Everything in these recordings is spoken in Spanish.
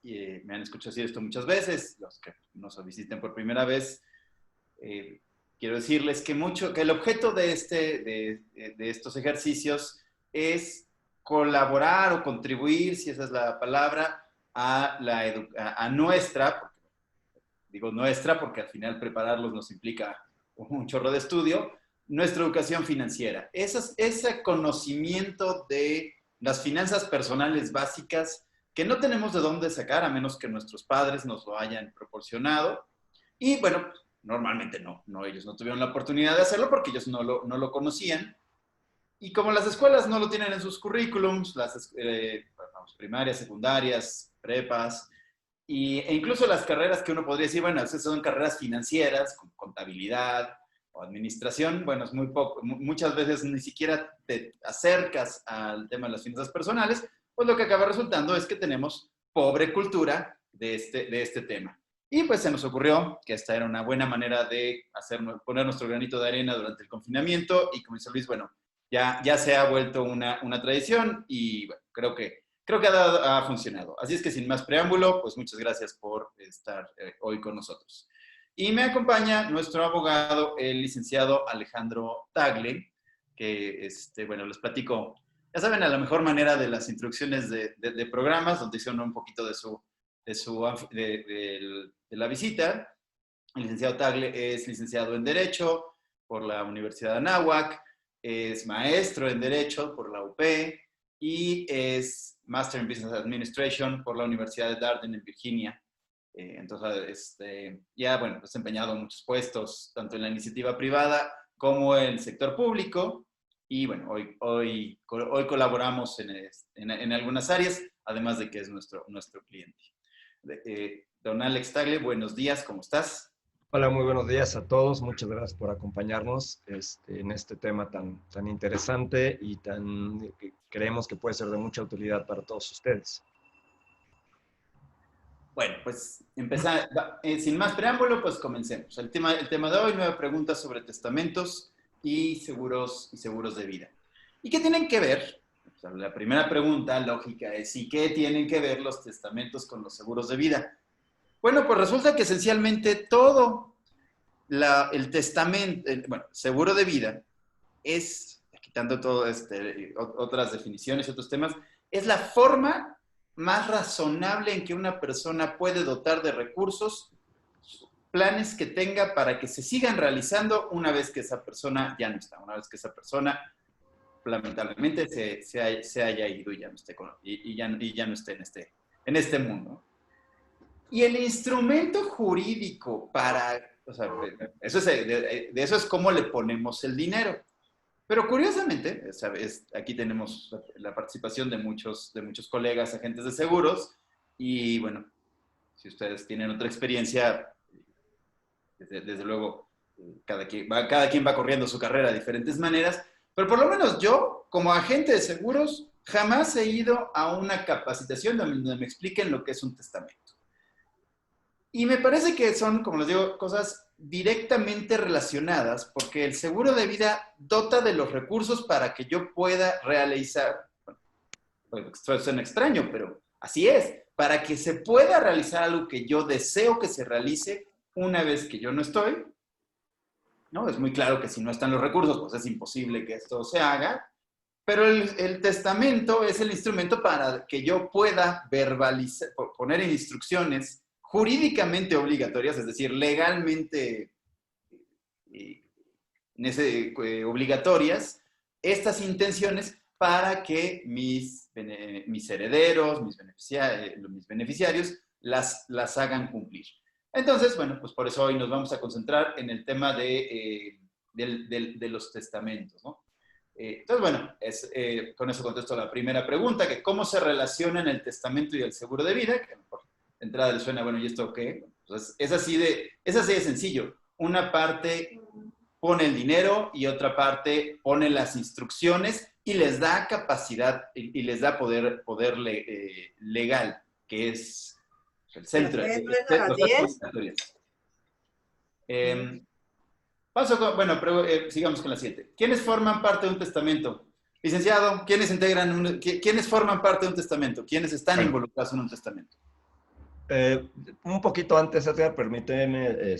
me han escuchado decir esto muchas veces, los que nos visiten por primera vez, quiero decirles que el objeto de estos ejercicios es colaborar o contribuir, si esa es la palabra, a nuestra, digo nuestra porque al final prepararlos nos implica un chorro de estudio, nuestra educación financiera. Ese conocimiento de las finanzas personales básicas que no tenemos de dónde sacar a menos que nuestros padres nos lo hayan proporcionado. Y bueno, normalmente ellos no tuvieron la oportunidad de hacerlo porque ellos no lo conocían. Y como las escuelas no lo tienen en sus currículums, las primarias, secundarias, prepas, e incluso las carreras que uno podría decir, bueno, esas son carreras financieras, como contabilidad o administración, bueno, es muy poco, muchas veces ni siquiera te acercas al tema de las finanzas personales, pues lo que acaba resultando es que tenemos pobre cultura de este tema. Y pues se nos ocurrió que esta era una buena manera de poner nuestro granito de arena durante el confinamiento y como dice Luis, bueno, ya se ha vuelto una tradición y bueno, creo que ha funcionado. Así es que sin más preámbulo, pues muchas gracias por estar hoy con nosotros. Y me acompaña nuestro abogado, el licenciado Alejandro Tagle, que, bueno, les platico, ya saben, a la mejor manera de las introducciones de programas, donde hicieron un poquito de la visita. El licenciado Tagle es licenciado en Derecho por la Universidad de Anáhuac, es maestro en Derecho por la UP y es Master in Business Administration por la Universidad de Darden en Virginia. Entonces, ya, bueno, desempeñado muchos puestos, tanto en la iniciativa privada como en el sector público. Y bueno, hoy colaboramos en algunas áreas, además de que es nuestro cliente. Don Alex Tagle, buenos días, ¿cómo estás? Hola, muy buenos días a todos. Muchas gracias por acompañarnos en este tema tan interesante y que creemos que puede ser de mucha utilidad para todos ustedes. Bueno, pues sin más preámbulo, pues comencemos. El tema de hoy, 9 preguntas sobre testamentos y seguros de vida. ¿Y qué tienen que ver? O sea, la primera pregunta lógica es, ¿y qué tienen que ver los testamentos con los seguros de vida? Bueno, pues resulta que esencialmente todo el testamento, seguro de vida es, quitando todo otras definiciones y otros temas, es la forma más razonable en que una persona puede dotar de recursos planes que tenga para que se sigan realizando una vez que esa persona ya no está, una vez que esa persona lamentablemente se haya ido y ya no esté, ya no esté en este mundo. Y el instrumento jurídico o sea, de eso es cómo le ponemos el dinero. Pero curiosamente, ¿sabes? Aquí tenemos la participación de muchos colegas, agentes de seguros, y bueno, si ustedes tienen otra experiencia, desde luego, cada quien va corriendo su carrera de diferentes maneras, pero por lo menos yo, como agente de seguros, jamás he ido a una capacitación donde me expliquen lo que es un testamento. Y me parece que son, como les digo, cosas directamente relacionadas, porque el seguro de vida dota de los recursos para que yo pueda realizar, bueno, esto suena extraño, pero así es, para que se pueda realizar algo que yo deseo que se realice una vez que yo no estoy, ¿no? Es muy claro que si no están los recursos, pues es imposible que esto se haga, pero el testamento es el instrumento para que yo pueda verbalizar, poner en instrucciones jurídicamente obligatorias, es decir, legalmente obligatorias, estas intenciones para que mis herederos, mis beneficiarios, las hagan cumplir. Entonces, bueno, pues por eso hoy nos vamos a concentrar en el tema de los testamentos, ¿no? Entonces, bueno, con eso contesto la primera pregunta, que cómo se relacionan el testamento y el seguro de vida, que por entrada le suena, bueno, ¿y esto qué? Pues es así de sencillo. Una parte pone el dinero y otra parte pone las instrucciones y les da capacidad y les da poder legal, que es el centro. Sigamos con la 7. ¿Quiénes forman parte de un testamento? Licenciado, ¿quiénes forman parte de un testamento? ¿Quiénes están involucrados en un testamento? Un poquito antes, Edgar, permíteme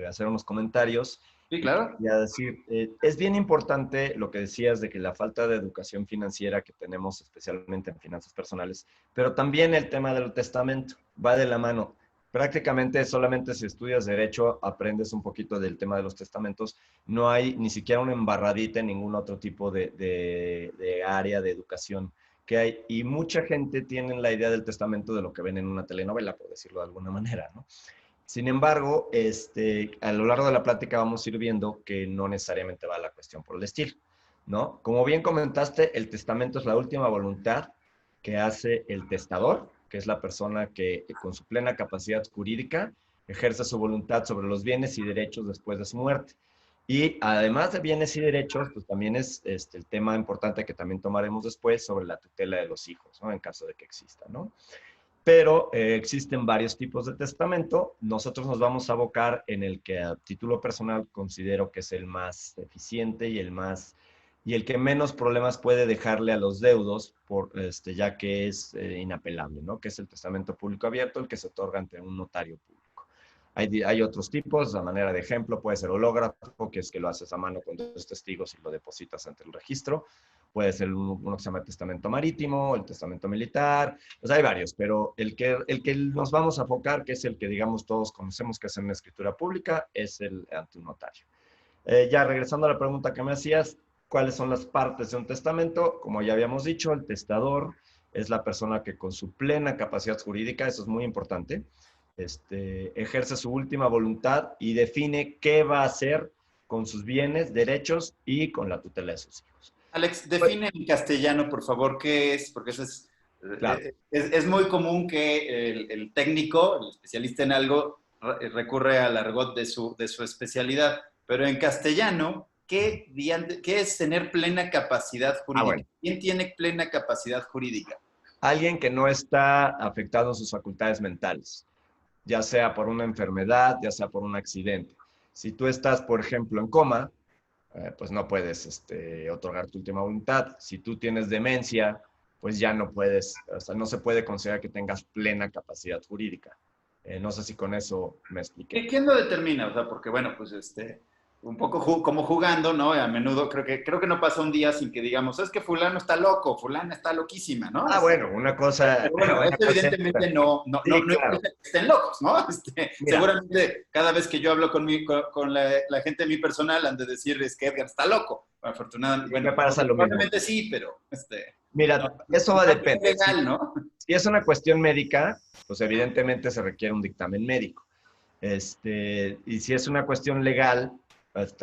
hacer unos comentarios. Sí, Y claro. quería decir, es bien importante lo que decías de que la falta de educación financiera que tenemos, especialmente en finanzas personales, pero también el tema del testamento va de la mano. Prácticamente solamente si estudias derecho aprendes un poquito del tema de los testamentos. No hay ni siquiera una embarradita en ningún otro tipo de área de educación que hay. Y mucha gente tiene la idea del testamento de lo que ven en una telenovela, por decirlo de alguna manera, ¿no? Sin embargo, a lo largo de la plática vamos a ir viendo que no necesariamente va la cuestión por el estilo, ¿no? Como bien comentaste, el testamento es la última voluntad que hace el testador, que es la persona que con su plena capacidad jurídica ejerce su voluntad sobre los bienes y derechos después de su muerte. Y además de bienes y derechos, pues también es el tema importante que también tomaremos después sobre la tutela de los hijos, ¿no? En caso de que exista, ¿no? Pero existen varios tipos de testamento. Nosotros nos vamos a abocar en el que a título personal considero que es el más eficiente y el que menos problemas puede dejarle a los deudos, ya que es inapelable, ¿no? Que es el testamento público abierto, el que se otorga ante un notario público. Hay otros tipos, a manera de ejemplo, puede ser hológrafo, que es que lo haces a mano con dos testigos y lo depositas ante el registro. Puede ser uno que se llama testamento marítimo, el testamento militar, pues hay varios, pero el que nos vamos a enfocar, que es el que digamos todos conocemos que es en la escritura pública, es el ante un notario. Ya regresando a la pregunta que me hacías, ¿cuáles son las partes de un testamento? Como ya habíamos dicho, el testador es la persona que con su plena capacidad jurídica, eso es muy importante, ejerce su última voluntad y define qué va a hacer con sus bienes, derechos y con la tutela de sus hijos. Alex, Pues, define en castellano, por favor, qué es, porque eso claro. es muy común que el técnico, el especialista en algo, recurre al argot de su especialidad, pero en castellano, ¿qué es tener plena capacidad jurídica? Bueno. ¿Quién tiene plena capacidad jurídica? Alguien que no está afectado en sus facultades mentales, ya sea por una enfermedad, ya sea por un accidente. Si tú estás, por ejemplo, en coma, pues no puedes otorgar tu última voluntad. Si tú tienes demencia, pues ya no puedes, o sea, no se puede considerar que tengas plena capacidad jurídica. No sé si con eso me expliqué. ¿Quién lo determina? O sea, porque bueno, pues un poco como jugando, ¿no? A menudo creo que no pasa un día sin que digamos, es que fulano está loco, fulana está loquísima, ¿no? Ah, bueno, una cosa, Pero bueno, una esto cosa evidentemente sí, no claro. implica que estén locos, ¿no? Mira, Seguramente cada vez que yo hablo con la gente de mi personal han de decir es que Edgar está loco. Afortunadamente, me bueno, pasa lo mismo. probablemente sí, pero no, Mira, eso va a no es depender. legal, ¿no? Si es una cuestión médica, pues evidentemente se requiere un dictamen médico. Y si es una cuestión legal, pues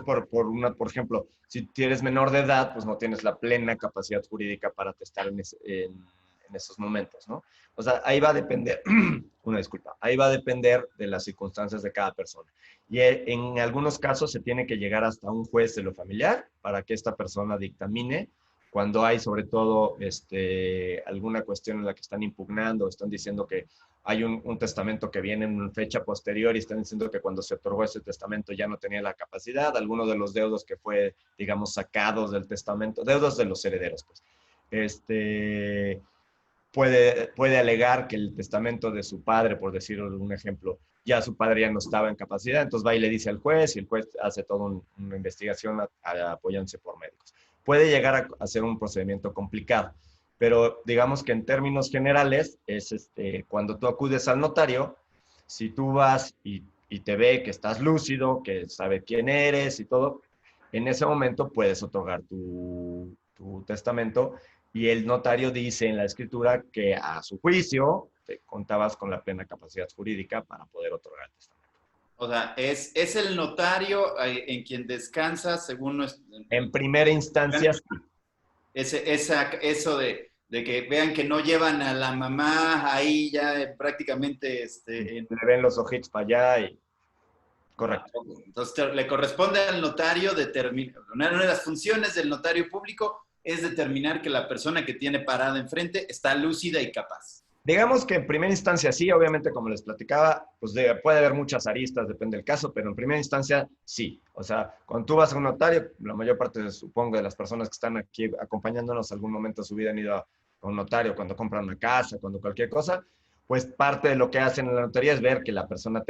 por ejemplo, si eres menor de edad, pues no tienes la plena capacidad jurídica para testar en esos momentos, ¿no? O sea, ahí va a depender, una disculpa, ahí va a depender de las circunstancias de cada persona. Y en algunos casos se tiene que llegar hasta un juez de lo familiar para que esta persona dictamine cuando hay sobre todo alguna cuestión en la que están impugnando, están diciendo que hay un testamento que viene en fecha posterior y están diciendo que cuando se otorgó ese testamento ya no tenía la capacidad, alguno de los deudos que fue, digamos, sacados del testamento, deudos de los herederos, pues, puede alegar que el testamento de su padre, por decirlo de un ejemplo, ya su padre ya no estaba en capacidad, entonces va y le dice al juez y el juez hace toda una investigación apoyándose por médicos. Puede llegar a ser un procedimiento complicado, pero digamos que en términos generales es cuando tú acudes al notario, si tú vas y te ve que estás lúcido, que sabe quién eres y todo, en ese momento puedes otorgar tu testamento y el notario dice en la escritura que a su juicio te contabas con la plena capacidad jurídica para poder otorgar el testamento. O sea, es el notario en quien descansa según En primera instancia, sí. eso de que vean que no llevan a la mamá ahí ya prácticamente Le ven los ojitos para allá y... Correcto. entonces le corresponde al notario determinar, una de las funciones del notario público es determinar que la persona que tiene parada enfrente está lúcida y capaz. Digamos que en primera instancia sí, obviamente como les platicaba, pues puede haber muchas aristas, depende del caso, pero en primera instancia sí. O sea, cuando tú vas a un notario, la mayor parte, supongo, de las personas que están aquí acompañándonos algún momento de su vida han ido a un notario cuando compran una casa, cuando cualquier cosa, pues parte de lo que hacen en la notaría es ver que la persona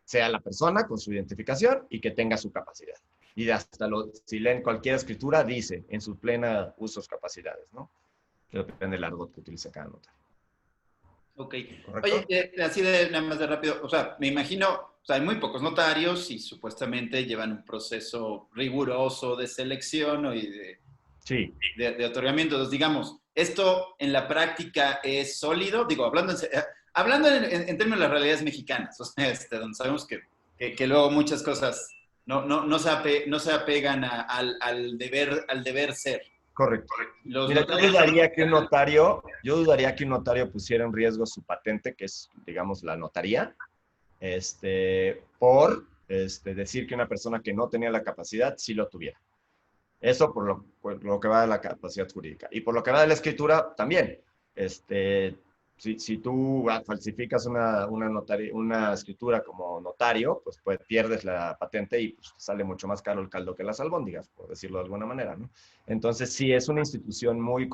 sea la persona con su identificación y que tenga su capacidad. Y hasta si leen cualquier escritura, dice en su plena usos capacidades, ¿no? Que depende del argot que utilice cada notario. Ok. Oye, ¿Correcto? así de nada más de rápido, o sea, me imagino, o sea, hay muy pocos notarios y supuestamente llevan un proceso riguroso de selección y Sí, de otorgamiento. Entonces, digamos, ¿esto en la práctica es sólido? Digo, hablando en términos de las realidades mexicanas, o sea, donde sabemos que luego muchas cosas no se apegan al deber ser. correcto. Los Mira, notarios... yo dudaría que un notario pusiera en riesgo su patente, que es, digamos, la notaría, por decir que una persona que no tenía la capacidad sí lo tuviera. Eso por lo que va de la capacidad jurídica. Y por lo que va de la escritura, también. Si tú falsificas una escritura como notario, pues pierdes la patente y pues, sale mucho más caro el caldo que las albóndigas, por decirlo de alguna manera, ¿no? Entonces, sí, es una institución muy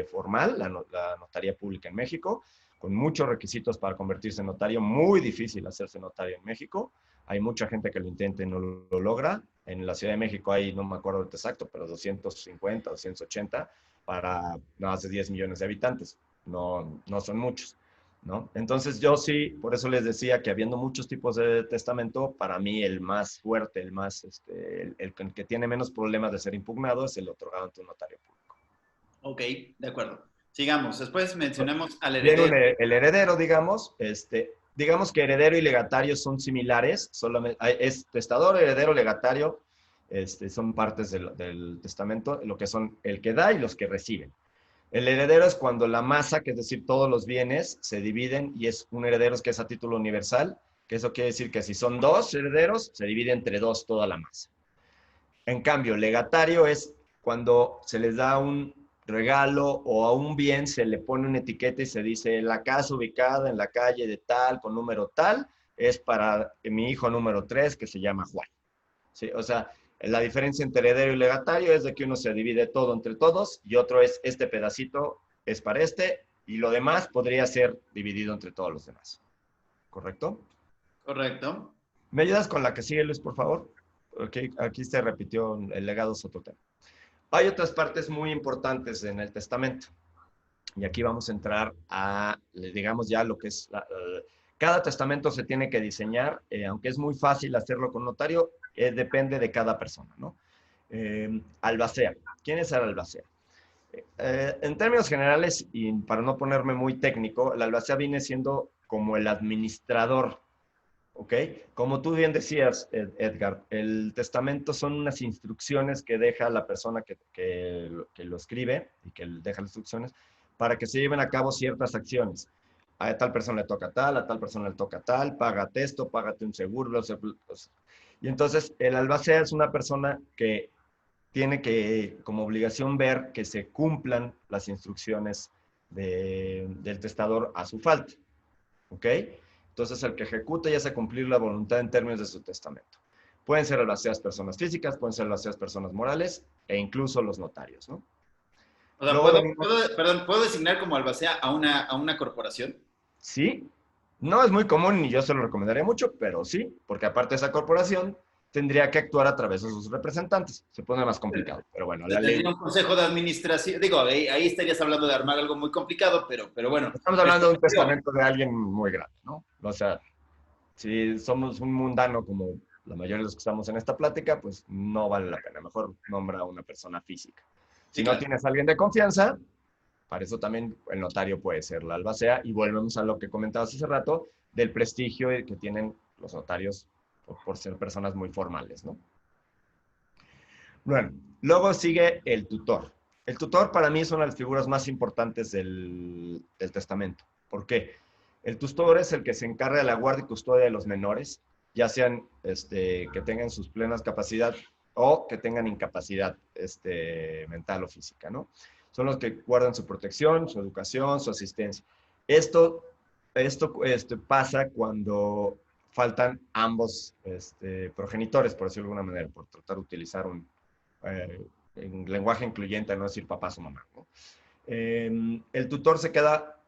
formal, la notaría pública en México, con muchos requisitos para convertirse en notario, muy difícil hacerse notario en México. Hay mucha gente que lo intenta y no lo logra. En la Ciudad de México hay, no me acuerdo el exacto, pero 250, 280 para más de 10 millones de habitantes. No son muchos, ¿no? Entonces yo sí, por eso les decía que habiendo muchos tipos de testamento, para mí el más fuerte, el que tiene menos problemas de ser impugnado es el otorgado ante un notario público. Ok, de acuerdo. Sigamos. Después mencionamos al Viene heredero. el heredero, digamos que heredero y legatario son similares, solamente es testador, heredero, legatario, son partes del testamento, lo que son el que da y los que reciben. El heredero es cuando la masa, que es decir, todos los bienes se dividen y es un heredero que es a título universal, que eso quiere decir que si son dos herederos, se divide entre dos toda la masa. En cambio, legatario es cuando se les da un regalo o a un bien se le pone una etiqueta y se dice la casa ubicada en la calle de tal con número tal es para mi hijo número 3 que se llama Juan. ¿Sí? O sea, la diferencia entre heredero y legatario es de que uno se divide todo entre todos y otro es este pedacito es para y lo demás podría ser dividido entre todos los demás. ¿Correcto? Correcto. ¿Me ayudas con la que sigue, Luis, por favor? Okay, aquí se repitió el legado es otro tema. Hay otras partes muy importantes en el testamento. Y aquí vamos a entrar a, digamos ya lo que es, cada testamento se tiene que diseñar, aunque es muy fácil hacerlo con notario, depende de cada persona, ¿no? Albacea. ¿Quién es el albacea? En términos generales, y para no ponerme muy técnico, el albacea viene siendo como el administrador. ¿Ok? Como tú bien decías, Edgar, el testamento son unas instrucciones que deja la persona que lo escribe y que deja las instrucciones para que se lleven a cabo ciertas acciones. A tal persona le toca tal, a tal persona le toca tal, págate esto, págate un seguro. Y entonces el albacea es una persona que tiene que, como obligación, ver que se cumplan las instrucciones del testador a su falta. ¿Ok? Entonces, el que ejecuta y hace cumplir la voluntad en términos de su testamento. Pueden ser albaceas personas físicas, pueden ser albaceas personas morales e incluso los notarios, ¿no? O sea, Luego venimos, perdón, ¿puedo designar como albacea a una corporación? sí, no es muy común y yo se lo recomendaría mucho, pero sí, porque aparte de esa corporación tendría que actuar a través de sus representantes. Se pone más complicado, pero bueno, la Tendría ley. un consejo de administración. Digo, ahí estarías hablando de armar algo muy complicado, pero bueno. Estamos hablando de un testamento de alguien muy grande, ¿no? O sea, si somos un mundano como la mayoría de los que estamos en esta plática, pues no vale la pena. Mejor nombra a una persona física. Si Sí, no claro. tienes a alguien de confianza, para eso también el notario puede ser la albacea. Y volvemos a lo que comentabas hace rato del prestigio que tienen los notarios por ser personas muy formales, ¿no? Bueno, luego sigue el tutor. El tutor para mí es una de las figuras más importantes del testamento. ¿Por qué? El tutor es el que se encarga de la guardia y custodia de los menores, ya sean que tengan sus plenas capacidades o que tengan incapacidad mental o física, ¿no? Son los que guardan su protección, su educación, su asistencia. Esto, esto pasa cuando faltan ambos progenitores, por decirlo de alguna manera, por tratar de utilizar en lenguaje incluyente, no decir papás o mamá, ¿no? El tutor se queda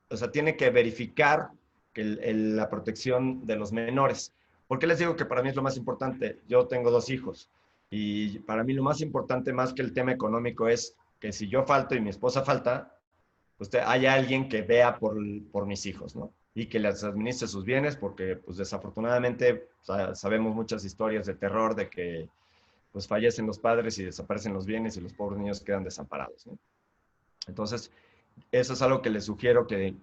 o sea, tiene que verificar que la protección de los menores. ¿Por qué les digo que para mí es lo más importante? Yo tengo 2 hijos y para mí lo más importante, más que el tema económico, es que si yo falto y mi esposa falta, pues haya alguien que vea por mis hijos, ¿no? Y que les administre sus bienes, porque pues desafortunadamente sabemos muchas historias de terror de que pues fallecen los padres y desaparecen los bienes y los pobres niños quedan desamparados, ¿no? Entonces, eso es algo que les sugiero que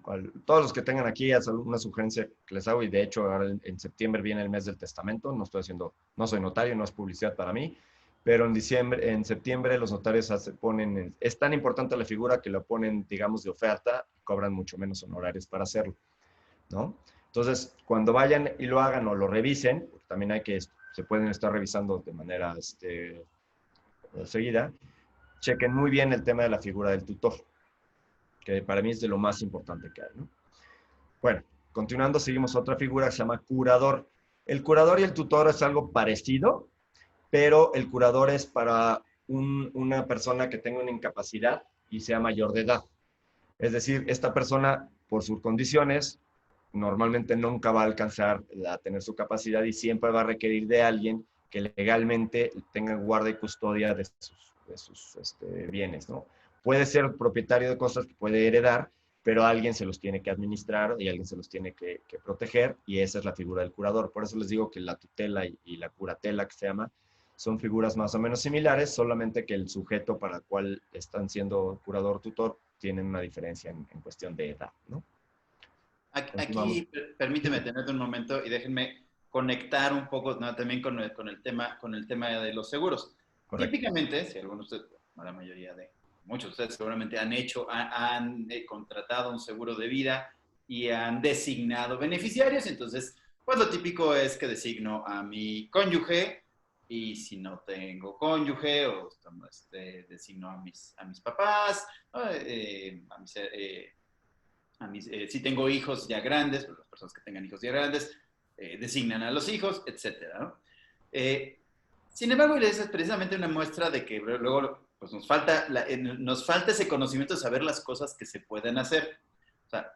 todos los que tengan aquí, es una sugerencia que les hago, y de hecho ahora en septiembre viene el mes del testamento, no soy notario, no es publicidad para mí, pero en septiembre los notarios es tan importante la figura que lo ponen, digamos, de oferta, y cobran mucho menos honorarios para hacerlo, ¿no? Entonces, cuando vayan y lo hagan o lo revisen, porque también se pueden estar revisando de manera seguida, chequen muy bien el tema de la figura del tutor, que para mí es de lo más importante que hay, ¿no? Bueno, continuando, seguimos otra figura que se llama curador. El curador y el tutor es algo parecido, pero el curador es para una persona que tenga una incapacidad y sea mayor de edad. Es decir, esta persona, por sus condiciones, normalmente nunca va a alcanzar a tener su capacidad y siempre va a requerir de alguien que legalmente tenga guarda y custodia de sus bienes, ¿no? Puede ser propietario de cosas que puede heredar, pero alguien se los tiene que administrar y alguien se los tiene que proteger, y esa es la figura del curador. Por eso les digo que la tutela y la curatela, que se llama, son figuras más o menos similares, solamente que el sujeto para el cual están siendo curador-tutor tienen una diferencia en cuestión de edad, ¿no? Aquí, permíteme tener un momento y déjenme conectar un poco, ¿no?, también con el tema de los seguros. Correcto. Típicamente, si algunos de ustedes, la mayoría de, muchos de ustedes seguramente han contratado un seguro de vida y han designado beneficiarios, entonces, pues lo típico es que designo a mi cónyuge, y si no tengo cónyuge, o designo a mis papás, si tengo hijos ya grandes, pues las personas que tengan hijos ya grandes, designan a los hijos, etcétera, ¿no? Sin embargo, esa es precisamente una muestra de que luego pues, nos falta ese conocimiento de saber las cosas que se pueden hacer. O sea,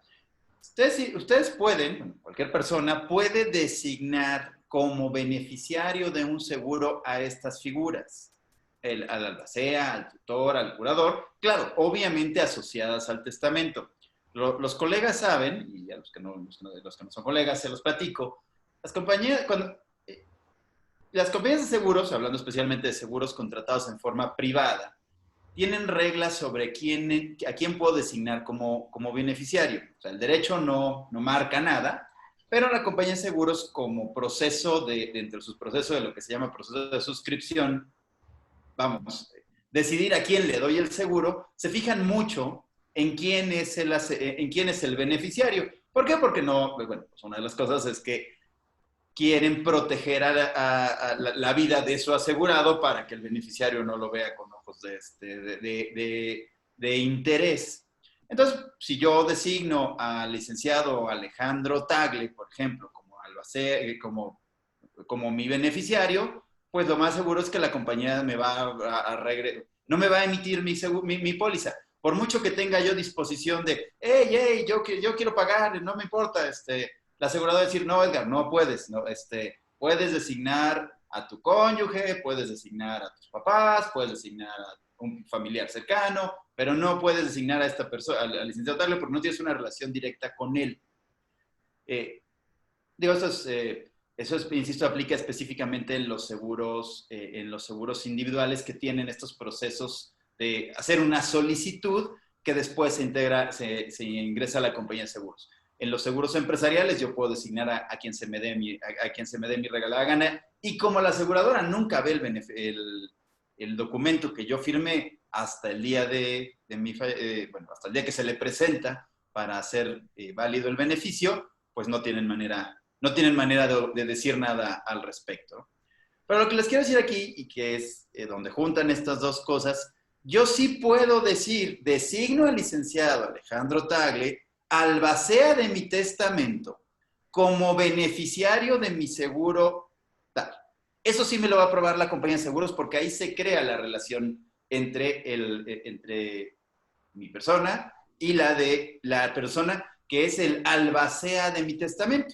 ustedes pueden, bueno, cualquier persona puede designar como beneficiario de un seguro a estas figuras. Al albacea, al tutor, al curador, claro, obviamente asociadas al testamento. Los colegas saben, y a los que no son colegas se los platico, las compañías de seguros, hablando especialmente de seguros contratados en forma privada, tienen reglas sobre a quién puedo designar como beneficiario. O sea, el derecho no marca nada, pero la compañía de seguros, como proceso dentro de sus procesos de lo que se llama proceso de suscripción, vamos, decidir a quién le doy el seguro, se fijan mucho en quién es el beneficiario. ¿Por qué? Porque bueno, pues una de las cosas es que quieren proteger a la vida de su asegurado para que el beneficiario no lo vea con ojos de interés. Entonces, si yo designo al licenciado Alejandro Tagle, por ejemplo, como mi beneficiario, pues lo más seguro es que la compañía no me va a emitir mi póliza. Por mucho que tenga yo disposición de, hey, yo quiero pagar, no me importa, la aseguradora va a decir, no, Edgar, no puedes, no, puedes designar a tu cónyuge, puedes designar a tus papás, puedes designar a un familiar cercano, pero no puedes designar a esta persona, al licenciado Tagle, porque no tienes una relación directa con él. Digo, eso insisto, aplica específicamente en los seguros individuales que tienen estos procesos de hacer una solicitud que después se ingresa a la compañía de seguros. En los seguros empresariales yo puedo designar a quien se me dé mi regalada gana, y como la aseguradora nunca ve el documento que yo firmé hasta el día hasta el día que se le presenta para hacer válido el beneficio, pues no tienen manera de decir nada al respecto. Pero lo que les quiero decir aquí, y que es donde juntan estas dos cosas, yo sí puedo decir, designo al licenciado Alejandro Tagle, albacea de mi testamento, como beneficiario de mi seguro tal. Eso sí me lo va a aprobar la compañía de seguros, porque ahí se crea la relación entre mi persona y la de la persona que es el albacea de mi testamento.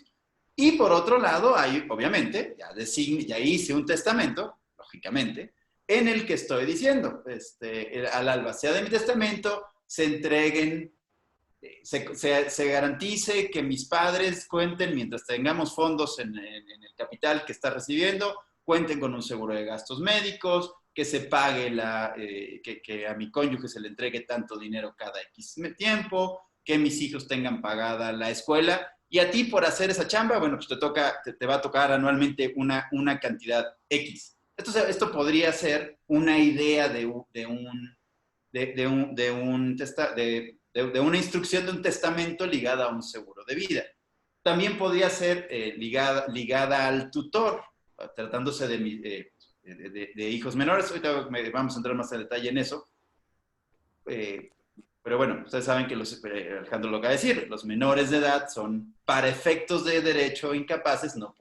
Y por otro lado, hay, obviamente, ya hice un testamento, lógicamente, en el que estoy diciendo, al albacea de mi testamento se entreguen, se garantice que mis padres cuenten, mientras tengamos fondos en el capital que está recibiendo, cuenten con un seguro de gastos médicos, que se pague que a mi cónyuge se le entregue tanto dinero cada X tiempo, que mis hijos tengan pagada la escuela, y a ti por hacer esa chamba, bueno, pues te va a tocar anualmente una cantidad X. Esto podría ser una idea de una instrucción de un testamento ligada a un seguro de vida. También podría ser ligada al tutor, tratándose de hijos menores. Ahorita vamos a entrar más en detalle en eso. Pero bueno, ustedes saben que Alejandro lo acaba de decir, los menores de edad son, para efectos de derecho incapaces, no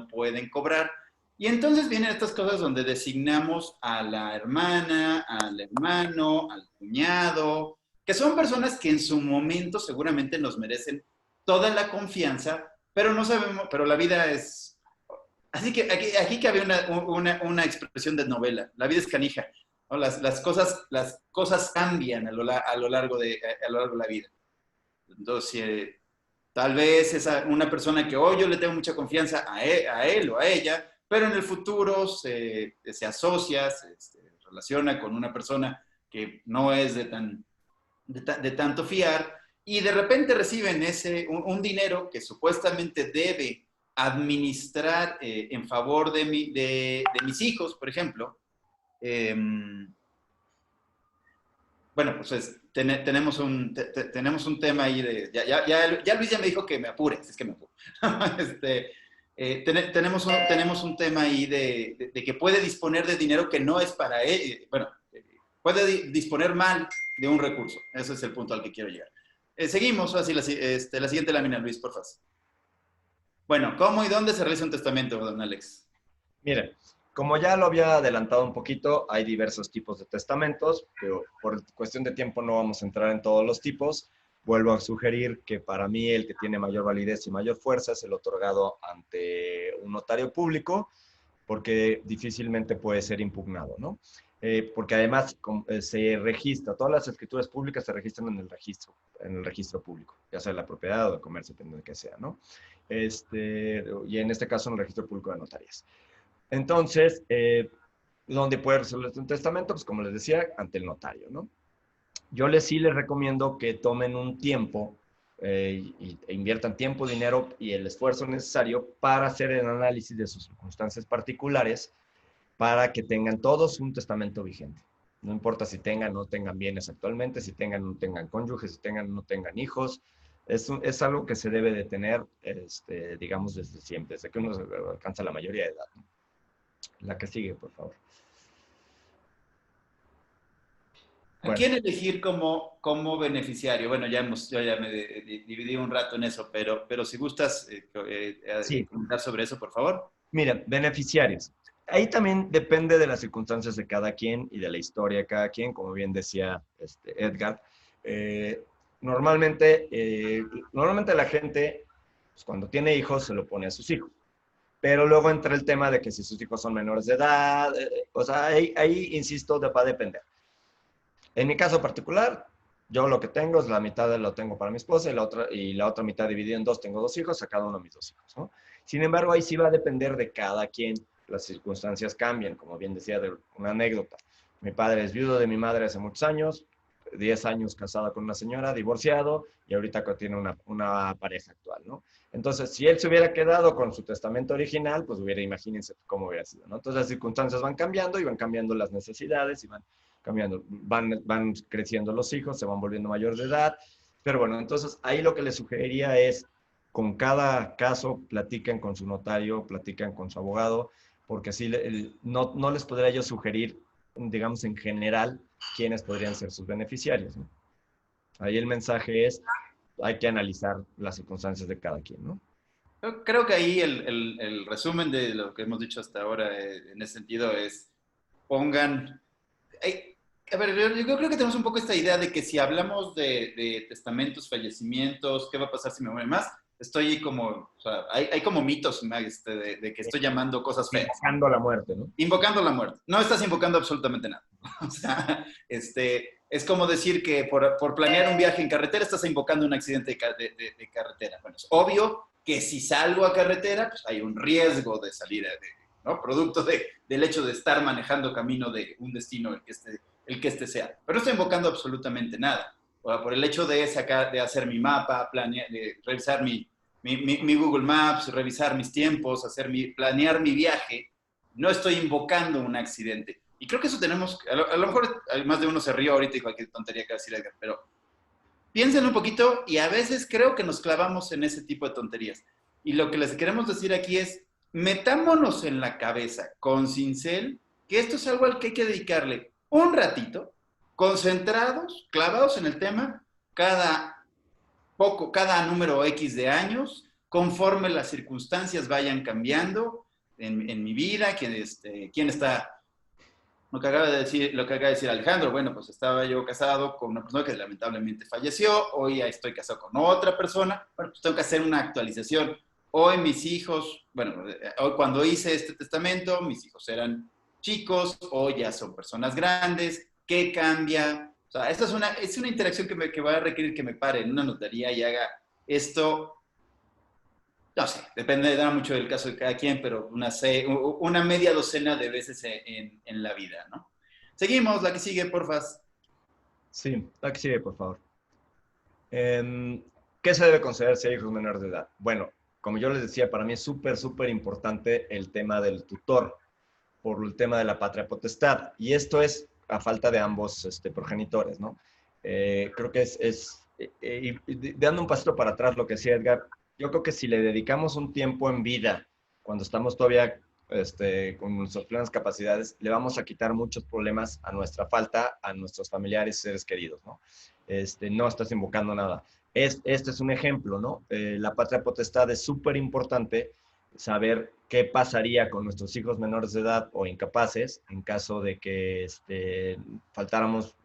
pueden cobrar. Y entonces vienen estas cosas donde designamos a la hermana, al hermano, al cuñado, que son personas que en su momento seguramente nos merecen toda la confianza, pero no sabemos, pero la vida es... Así que aquí cabe una expresión de novela, la vida es canija, ¿no? Las cosas cambian a lo largo de la vida. Entonces, tal vez una persona que hoy yo le tengo mucha confianza a él o a ella, pero en el futuro se asocia, se relaciona con una persona que no es de tanto fiar, y de repente reciben un dinero que supuestamente debe administrar en favor de mis hijos, por ejemplo. Bueno, pues tenemos un tema ahí ya Luis ya me dijo que me apure, es que me apuro. Tenemos un tema ahí de que puede disponer de dinero que no es para él, bueno, puede disponer mal de un recurso. Ese es el punto al que quiero llegar. Seguimos, así la siguiente lámina, Luis, por favor. Bueno, ¿cómo y dónde se realiza un testamento, don Alex? Mire, como ya lo había adelantado un poquito, hay diversos tipos de testamentos, pero por cuestión de tiempo no vamos a entrar en todos los tipos. Vuelvo a sugerir que para mí el que tiene mayor validez y mayor fuerza es el otorgado ante un notario público, porque difícilmente puede ser impugnado, ¿no? Porque además se registra, todas las escrituras públicas se registran en el registro público, ya sea la propiedad o de comercio, depende de que sea, ¿no? Y en este caso en el registro público de notarías. Entonces, ¿dónde puede resolverse un testamento? Pues como les decía, ante el notario, ¿no? Yo sí les recomiendo que tomen un tiempo e inviertan tiempo, dinero y el esfuerzo necesario para hacer el análisis de sus circunstancias particulares para que tengan todos un testamento vigente. No importa si tengan o no tengan bienes actualmente, si tengan o no tengan cónyuges, si tengan o no tengan hijos. Es algo que se debe de tener, digamos, desde siempre, desde que uno alcanza la mayoría de edad, ¿no? La que sigue, por favor. ¿A quién elegir como beneficiario? Bueno, yo ya me dividí un rato en eso, pero si gustas Sí. comentar sobre eso, por favor. Mira, beneficiarios. Ahí también depende de las circunstancias de cada quien y de la historia de cada quien, como bien decía Edgar. Normalmente la gente, pues, cuando tiene hijos, se lo pone a sus hijos. Pero luego entra el tema de que si sus hijos son menores de edad, o sea, ahí insisto, va a depender. En mi caso particular, yo lo que tengo es la mitad lo tengo para mi esposa y la otra mitad dividida en dos, tengo dos hijos, a cada uno de mis dos hijos, ¿no? Sin embargo, ahí sí va a depender de cada quien. Las circunstancias cambian, como bien decía, de una anécdota. Mi padre es viudo de mi madre hace muchos años, 10 años casada con una señora, divorciado, y ahorita tiene una pareja actual, ¿no? Entonces, si él se hubiera quedado con su testamento original, pues imagínense cómo hubiera sido, ¿no? Entonces, las circunstancias van cambiando y van cambiando las necesidades y van cambiando, van creciendo los hijos, se van volviendo mayores de edad, pero bueno, entonces ahí lo que les sugeriría es, con cada caso, platiquen con su notario, platican con su abogado, porque así no les podría yo sugerir, digamos, en general, quiénes podrían ser sus beneficiarios, ¿no? Ahí el mensaje es, hay que analizar las circunstancias de cada quien, ¿no? Yo creo que ahí el resumen de lo que hemos dicho hasta ahora en ese sentido es, pongan... A ver, yo creo que tenemos un poco esta idea de que si hablamos de testamentos, fallecimientos, ¿qué va a pasar si me muere más? Estoy como, o sea, hay como mitos de que estoy llamando cosas feas. Invocando la muerte, ¿no? Invocando la muerte. No estás invocando absolutamente nada. O sea, es como decir que por planear un viaje en carretera estás invocando un accidente de carretera. Bueno, es obvio que si salgo a carretera, pues hay un riesgo de salir, ¿no? Producto del hecho de estar manejando camino de un destino el que este sea. Pero no estoy invocando absolutamente nada. O sea, por el hecho de hacer mi mapa, de revisar mi Google Maps, revisar mis tiempos, planear mi viaje, no estoy invocando un accidente. Y creo que eso tenemos, a lo mejor más de uno se rió ahorita y cualquier tontería que va a decir Edgar, pero piensen un poquito y a veces creo que nos clavamos en ese tipo de tonterías. Y lo que les queremos decir aquí es, metámonos en la cabeza con cincel que esto es algo al que hay que dedicarle un ratito, concentrados, clavados en el tema, cada número X de años, conforme las circunstancias vayan cambiando en mi vida, quién está, lo que acaba de decir Alejandro, bueno, pues estaba yo casado con una persona que lamentablemente falleció, hoy ya estoy casado con otra persona, bueno, pues tengo que hacer una actualización. Hoy mis hijos, bueno, hoy cuando hice este testamento, mis hijos eran chicos, hoy ya son personas grandes, ¿qué cambia? O sea, esta es una interacción que va a requerir que me pare en una notaría y haga esto, no sé, da mucho del caso de cada quien, pero una media docena de veces en la vida, ¿no? Seguimos, la que sigue, porfa. Sí, la que sigue, por favor. ¿Qué se debe considerar si hay hijos menores de edad? Bueno, como yo les decía, para mí es súper, súper importante el tema del tutor, por el tema de la patria potestad. Y esto es a falta de ambos progenitores, ¿no? Creo que dando un pasito para atrás lo que decía Edgar, yo creo que si le dedicamos un tiempo en vida, cuando estamos todavía con nuestras plenas capacidades, le vamos a quitar muchos problemas a nuestra falta, a nuestros familiares y seres queridos, ¿no? No estás invocando nada. Este es un ejemplo, ¿no? La patria potestad es súper importante saber qué pasaría con nuestros hijos menores de edad o incapaces en caso de que faltáramos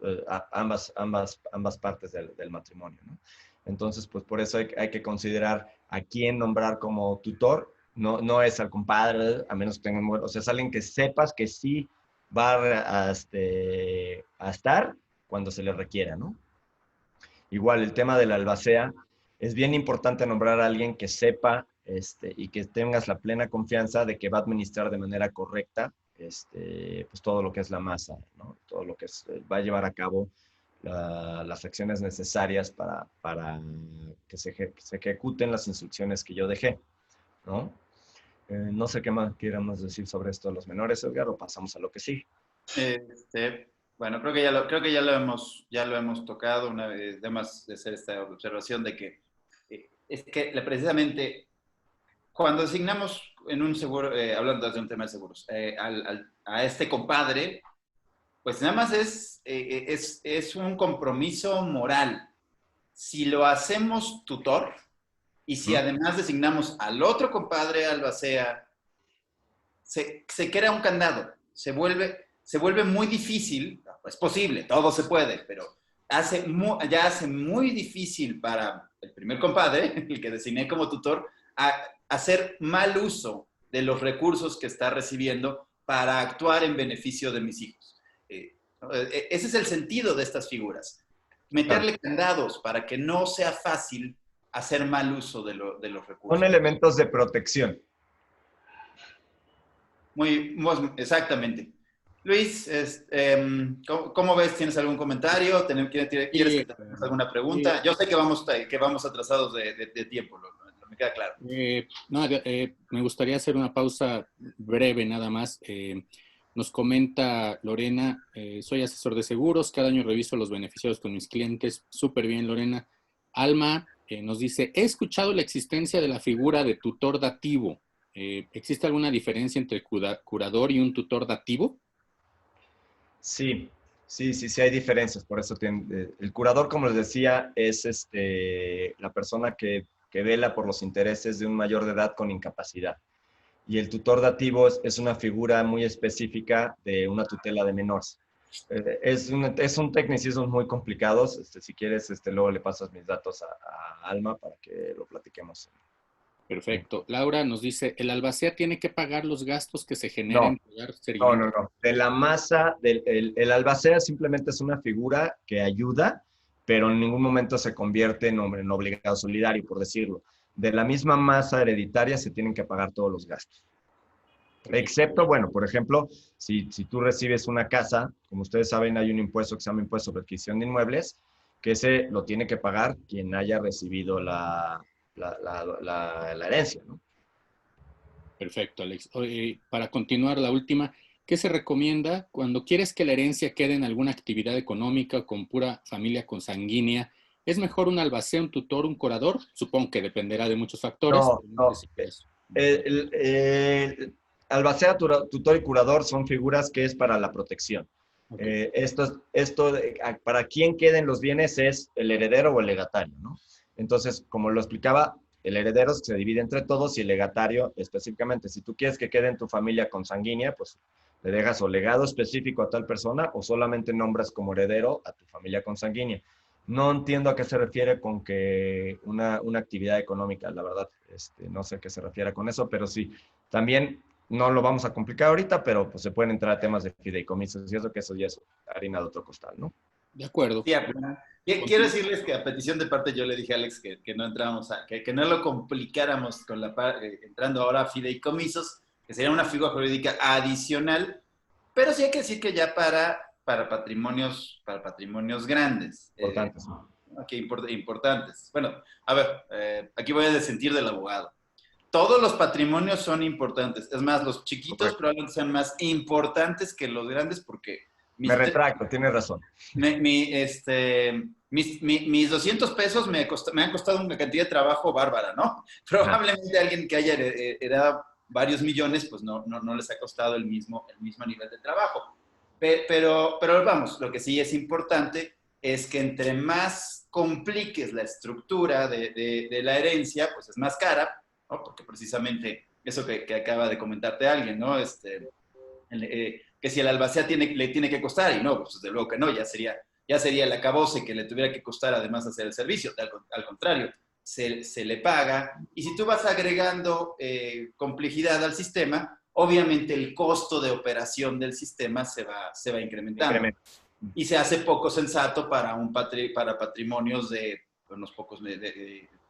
ambas partes del matrimonio, ¿no? Entonces, pues por eso hay que considerar a quién nombrar como tutor. No es al compadre, a menos que tengan, o sea, es alguien que sepas que sí va a estar cuando se le requiera, ¿no? Igual, el tema de la albacea, es bien importante nombrar a alguien que sepa y que tengas la plena confianza de que va a administrar de manera correcta pues todo lo que es la masa, ¿no? Todo lo que va a llevar a cabo las acciones necesarias para que se ejecuten las instrucciones que yo dejé, ¿no? No sé qué más quieramos decir sobre esto de los menores, Edgar, o pasamos a lo que sí. Bueno, creo que ya lo hemos tocado una vez, además de hacer esta observación de que es que precisamente cuando designamos en un seguro, hablando de un tema de seguros, a este compadre, pues nada más es un compromiso moral. Si lo hacemos tutor y si además designamos al otro compadre albacea, se crea un candado, se vuelve muy difícil, es posible, todo se puede, pero ya hace muy difícil para el primer compadre, el que designé como tutor, hacer mal uso de los recursos que está recibiendo para actuar en beneficio de mis hijos. Ese es el sentido de estas figuras. Meterle candados para que no sea fácil hacer mal uso de los recursos. Son elementos de protección. Exactamente. Luis, ¿cómo ves? ¿Tienes algún comentario? ¿Quieres que te hagas alguna pregunta? Yo sé que vamos atrasados de tiempo, me queda claro. Me gustaría hacer una pausa breve nada más. Nos comenta Lorena, soy asesor de seguros, cada año reviso los beneficiarios con mis clientes. Súper bien, Lorena. Alma nos dice, he escuchado la existencia de la figura de tutor dativo. ¿Existe alguna diferencia entre curador y un tutor dativo? Sí hay diferencias, por eso el curador, como les decía, es la persona que vela por los intereses de un mayor de edad con incapacidad. Y el tutor dativo es una figura muy específica de una tutela de menores. Es un tecnicismo muy complicado. Si quieres, luego le pasas mis datos a Alma para que lo platiquemos. Perfecto. Laura nos dice, ¿el albacea tiene que pagar los gastos que se No, generan por dar no, no, seguimiento? no. De la masa, el albacea simplemente es una figura que ayuda, pero en ningún momento se convierte en obligado solidario, por decirlo. De la misma masa hereditaria se tienen que pagar todos los gastos. Perfecto. Excepto, bueno, por ejemplo, si tú recibes una casa, como ustedes saben, hay un impuesto que se llama impuesto sobre adquisición de inmuebles, que ese lo tiene que pagar quien haya recibido la herencia, ¿no? Perfecto, Alex. Para continuar, la última, ¿qué se recomienda cuando quieres que la herencia quede en alguna actividad económica con pura familia consanguínea? ¿Es mejor un albacea, un tutor, un curador? Supongo que dependerá de muchos factores. No, Pero no sé no. si puedes- Albacea, tutor y curador son figuras que es para la protección. Ok. Para quién queden los bienes es el heredero o el legatario, ¿no? Entonces, como lo explicaba, el heredero se divide entre todos y el legatario específicamente. Si tú quieres que quede en tu familia consanguínea, pues le dejas o legado específico a tal persona o solamente nombras como heredero a tu familia consanguínea. No entiendo a qué se refiere con que una actividad económica, la verdad, no sé a qué se refiere con eso, pero sí, también no lo vamos a complicar ahorita, pero pues se pueden entrar a temas de fideicomisos y eso que eso ya es harina de otro costal, ¿no? De acuerdo. Sí, quiero decirles que a petición de parte yo le dije a Alex que no entramos que no lo complicáramos con entrando ahora a fideicomisos, que sería una figura jurídica adicional, pero sí hay que decir que ya para patrimonios grandes. Importante. Ok, importantes. Bueno, a ver, aquí voy a desentir del abogado. Todos los patrimonios son importantes. Es más, los chiquitos Correcto. probablemente sean más importantes que los grandes porque Me retracto, tienes razón. mis 200 pesos me han costado una cantidad de trabajo bárbara, ¿no? Probablemente alguien que haya heredado varios millones, pues no les ha costado el mismo nivel de trabajo. Pero vamos, lo que sí es importante es que entre más compliques la estructura de la herencia, pues es más cara, ¿no? Porque precisamente eso que acaba de comentarte alguien, ¿no? Que si el albacea le tiene que costar, y no, pues desde luego que no, ya sería el acabose que le tuviera que costar además hacer el servicio, al contrario, se le paga, y si tú vas agregando complejidad al sistema, obviamente el costo de operación del sistema se va incrementando. Y se hace poco sensato para patrimonios de unos pocos,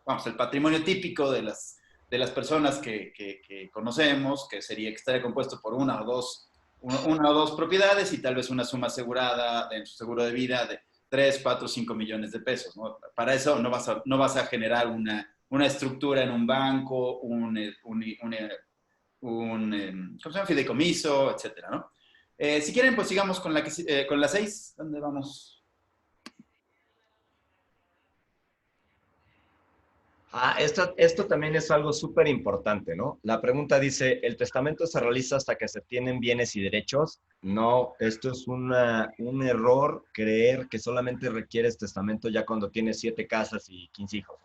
vamos, el patrimonio típico de las personas que conocemos, que sería que estaría compuesto por una o dos propiedades y tal vez una suma asegurada en su seguro de vida de 3, 4, 5 millones de pesos, ¿no? Para eso no vas a generar una estructura en un banco, ¿cómo se llama? Fideicomiso, etcétera, ¿no? Si quieren, pues sigamos con la 6. ¿Dónde vamos? Esto también es algo súper importante, ¿no? La pregunta dice, ¿el testamento se realiza hasta que se tienen bienes y derechos? No, esto es un error creer que solamente requieres testamento ya cuando tienes 7 casas y 15 hijos,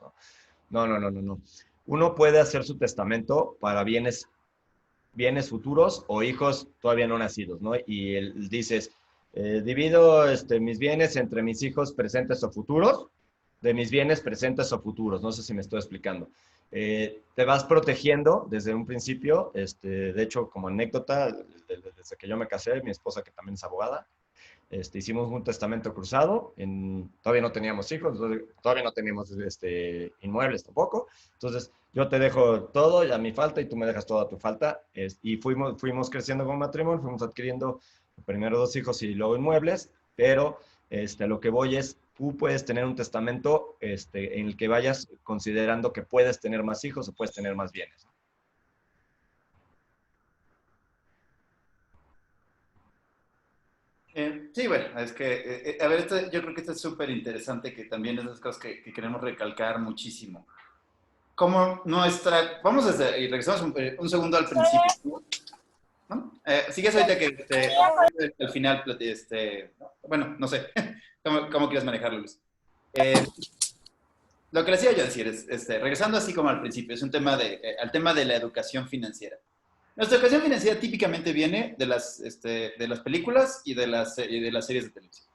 ¿no? No. Uno puede hacer su testamento para bienes futuros o hijos todavía no nacidos, ¿no? Y dices, divido mis bienes entre mis hijos presentes o futuros, de mis bienes presentes o futuros. No sé si me estoy explicando. Te vas protegiendo desde un principio. De hecho, como anécdota, desde que yo me casé, mi esposa, que también es abogada, hicimos un testamento cruzado. Todavía no teníamos hijos, todavía no teníamos inmuebles tampoco. Entonces, yo te dejo todo a mi falta y tú me dejas todo a tu falta. Y fuimos creciendo como matrimonio, fuimos adquiriendo primero 2 hijos y luego inmuebles, pero lo que voy es, tú puedes tener un testamento en el que vayas considerando que puedes tener más hijos o puedes tener más bienes. Sí, bueno, es que, a ver, yo creo que esto es súper interesante, que también es de las cosas que queremos recalcar muchísimo. Como vamos y regresamos un segundo al principio, ¿no? Sigues ahorita que al final, bueno, no sé, ¿cómo quieres manejarlo, Luis? Lo que les iba yo a decir es, regresando así como al principio, es un tema al tema de la educación financiera. Nuestra educación financiera típicamente viene de las películas y de las series de televisión.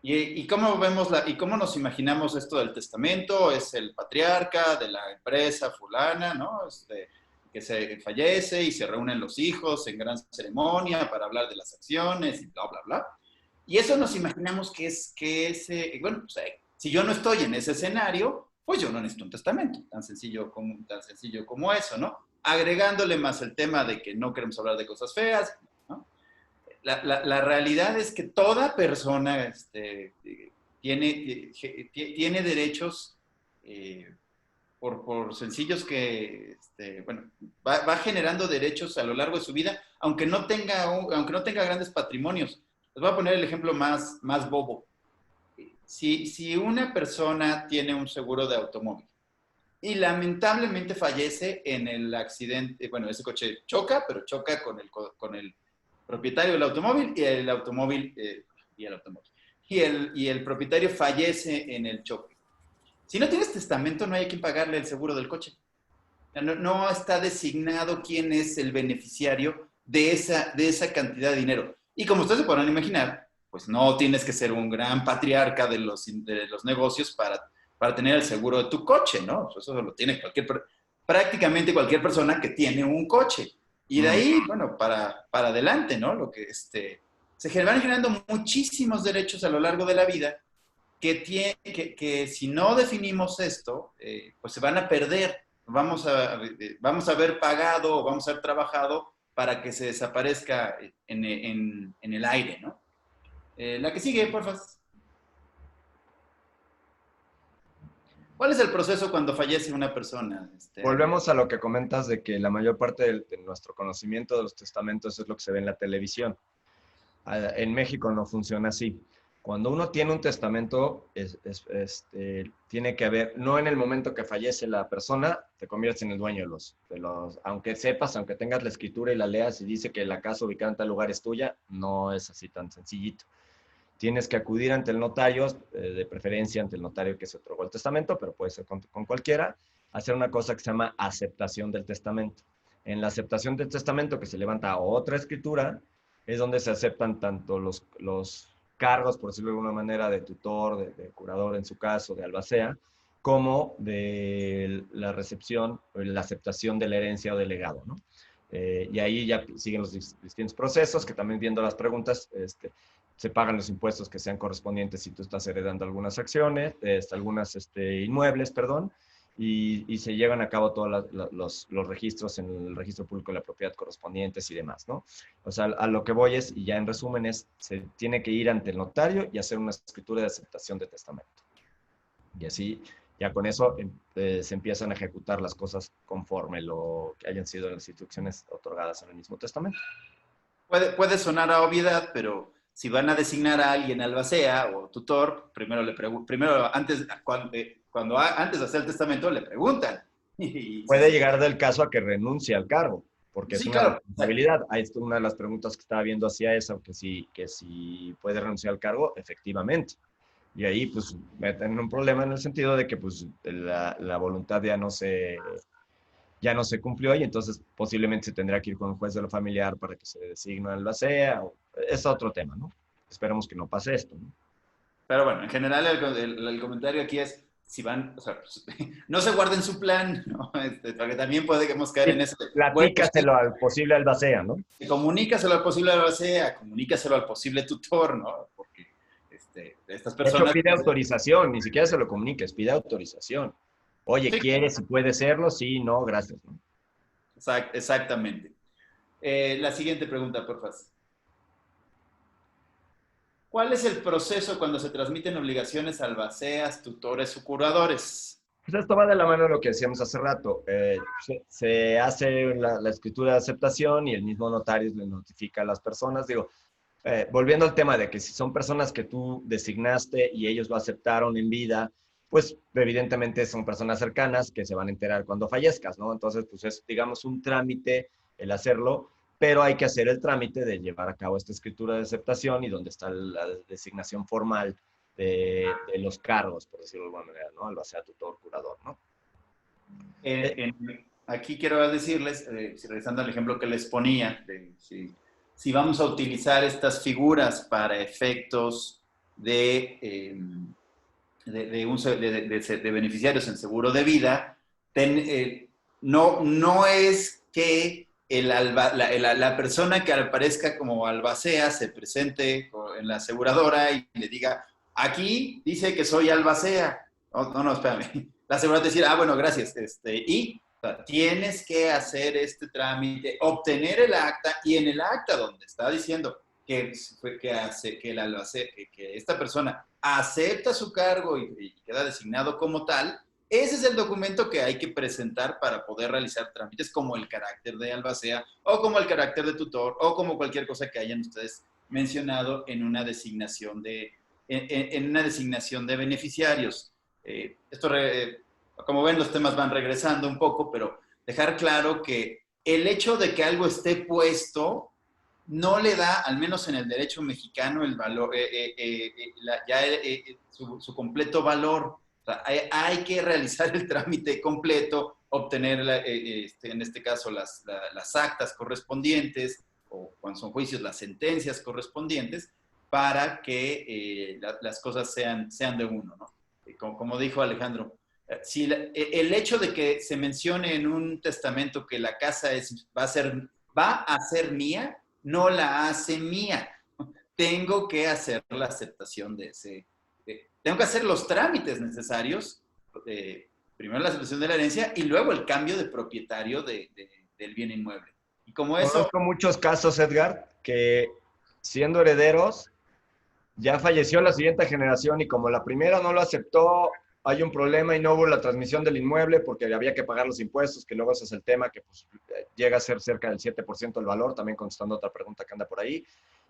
¿Y cómo vemos y cómo nos imaginamos esto del testamento? Es el patriarca de la empresa fulana, ¿no? Que se fallece y se reúnen los hijos en gran ceremonia para hablar de las acciones y bla, bla, bla. Y eso nos imaginamos bueno, pues, si yo no estoy en ese escenario, pues yo no necesito un testamento, tan sencillo como eso, ¿no? Agregándole más el tema de que no queremos hablar de cosas feas, ¿no? La realidad es que toda persona tiene derechos por sencillos bueno, va generando derechos a lo largo de su vida, aunque no tenga grandes patrimonios. Les voy a poner el ejemplo más bobo. Si una persona tiene un seguro de automóvil y lamentablemente fallece en el accidente, bueno, ese coche choca, pero choca con el propietario del automóvil y el propietario fallece en el choque. Si no tienes testamento, no hay a quien pagarle el seguro del coche. No está designado quién es el beneficiario de esa cantidad de dinero. Y como ustedes se podrán imaginar, pues no tienes que ser un gran patriarca de los negocios para tener el seguro de tu coche, ¿no? Eso lo tiene prácticamente cualquier persona que tiene un coche. Y de ahí, bueno, para adelante, ¿no? Se van generando muchísimos derechos a lo largo de la vida que si no definimos esto, pues se van a perder. Vamos a haber pagado o vamos a haber trabajado para que se desaparezca en el aire, ¿no? La que sigue, por favor. ¿Cuál es el proceso cuando fallece una persona? Volvemos a lo que comentas de que la mayor parte de nuestro conocimiento de los testamentos es lo que se ve en la televisión. En México no funciona así. Cuando uno tiene un testamento, tiene que haber, no en el momento que fallece la persona, te conviertes en el dueño aunque sepas, aunque tengas la escritura y la leas y dice que la casa ubicada en tal lugar es tuya, no es así tan sencillito. Tienes que acudir ante el notario, de preferencia ante el notario que se otorgó el testamento, pero puede ser con cualquiera, hacer una cosa que se llama aceptación del testamento. En la aceptación del testamento, que se levanta otra escritura, es donde se aceptan tanto los cargos, por decirlo de alguna manera, de tutor, de curador en su caso, de albacea, como de la recepción, la aceptación de la herencia o del legado, ¿no? Y ahí ya siguen los distintos procesos, que también viendo las preguntas, se pagan los impuestos que sean correspondientes si tú estás heredando algunas acciones, inmuebles, perdón, y se llevan a cabo todos los registros en el registro público de la propiedad correspondientes y demás, ¿no? O sea, a lo que voy es, y ya en resumen se tiene que ir ante el notario y hacer una escritura de aceptación de testamento. Y así, ya con eso se empiezan a ejecutar las cosas conforme lo que hayan sido las instrucciones otorgadas en el mismo testamento. Puede sonar a obviedad, pero si van a designar a alguien albacea o tutor, antes de hacer el testamento, le preguntan. Puede llegar del caso a que renuncie al cargo, porque es Sí, una claro. responsabilidad. Ahí es una de las preguntas que estaba viendo hacia eso, que si puede renunciar al cargo, efectivamente. Y ahí, pues, meten un problema en el sentido de que, pues, la voluntad ya no se cumplió y entonces posiblemente se tendrá que ir con un juez de lo familiar para que se designe albacea. Es otro tema, ¿no? Esperemos que no pase esto, ¿no? Pero bueno, en general el comentario aquí es, si van, o sea, pues, no se guarden su plan, ¿no? Porque también podemos caer en eso. Platícaselo al posible albacea, ¿no? Comunícaselo al posible albacea, comunícaselo al posible tutor, ¿no? Porque estas personas... De hecho, pide autorización, ni siquiera se lo comuniques, pide autorización. Oye, Sí. ¿quieres y puede serlo? Sí, no, gracias. ¿No? Exactamente. La siguiente pregunta, por favor. ¿Cuál es el proceso cuando se transmiten obligaciones a albaceas, tutores o curadores? Pues esto va de la mano de lo que decíamos hace rato. Se hace la escritura de aceptación y el mismo notario le notifica a las personas. Digo, volviendo al tema de que si son personas que tú designaste y ellos lo aceptaron en vida, pues evidentemente son personas cercanas que se van a enterar cuando fallezcas, ¿no? Entonces, pues es, digamos, un trámite el hacerlo, pero hay que hacer el trámite de llevar a cabo esta escritura de aceptación y donde está la designación formal de los cargos, por decirlo de alguna manera, ¿no? Albacea, tutor, curador, ¿no? aquí quiero decirles, regresando al ejemplo que les ponía, si vamos a utilizar estas figuras para efectos de beneficiarios en seguro de vida, no es que la persona que aparezca como albacea se presente en la aseguradora y le diga, aquí dice que soy albacea. No, espérame. La aseguradora decir, bueno, gracias. O sea, tienes que hacer este trámite, obtener el acta, y en el acta donde está diciendo que esta persona acepta su cargo y queda designado como tal, ese es el documento que hay que presentar para poder realizar trámites como el carácter de albacea o como el carácter de tutor o como cualquier cosa que hayan ustedes mencionado en una designación de beneficiarios. Como ven, los temas van regresando un poco, pero dejar claro que el hecho de que algo esté puesto no le da, al menos en el derecho mexicano, el valor, su completo valor. O sea, hay que realizar el trámite completo, obtener, en este caso, las actas correspondientes, o cuando son juicios, las sentencias correspondientes, para que las cosas sean de uno, ¿no? Como dijo Alejandro, si el hecho de que se mencione en un testamento que la casa va a ser mía, no la hace mía. Tengo que hacer la aceptación tengo que hacer los trámites necesarios, primero la aceptación de la herencia y luego el cambio de propietario del bien inmueble. Y como eso... Conozco muchos casos, Edgar, que siendo herederos, ya falleció la siguiente generación y como la primera no lo aceptó, hay un problema y no hubo la transmisión del inmueble porque había que pagar los impuestos, que luego ese es el tema, que pues, llega a ser cerca del 7% del valor, también contestando otra pregunta que anda por ahí.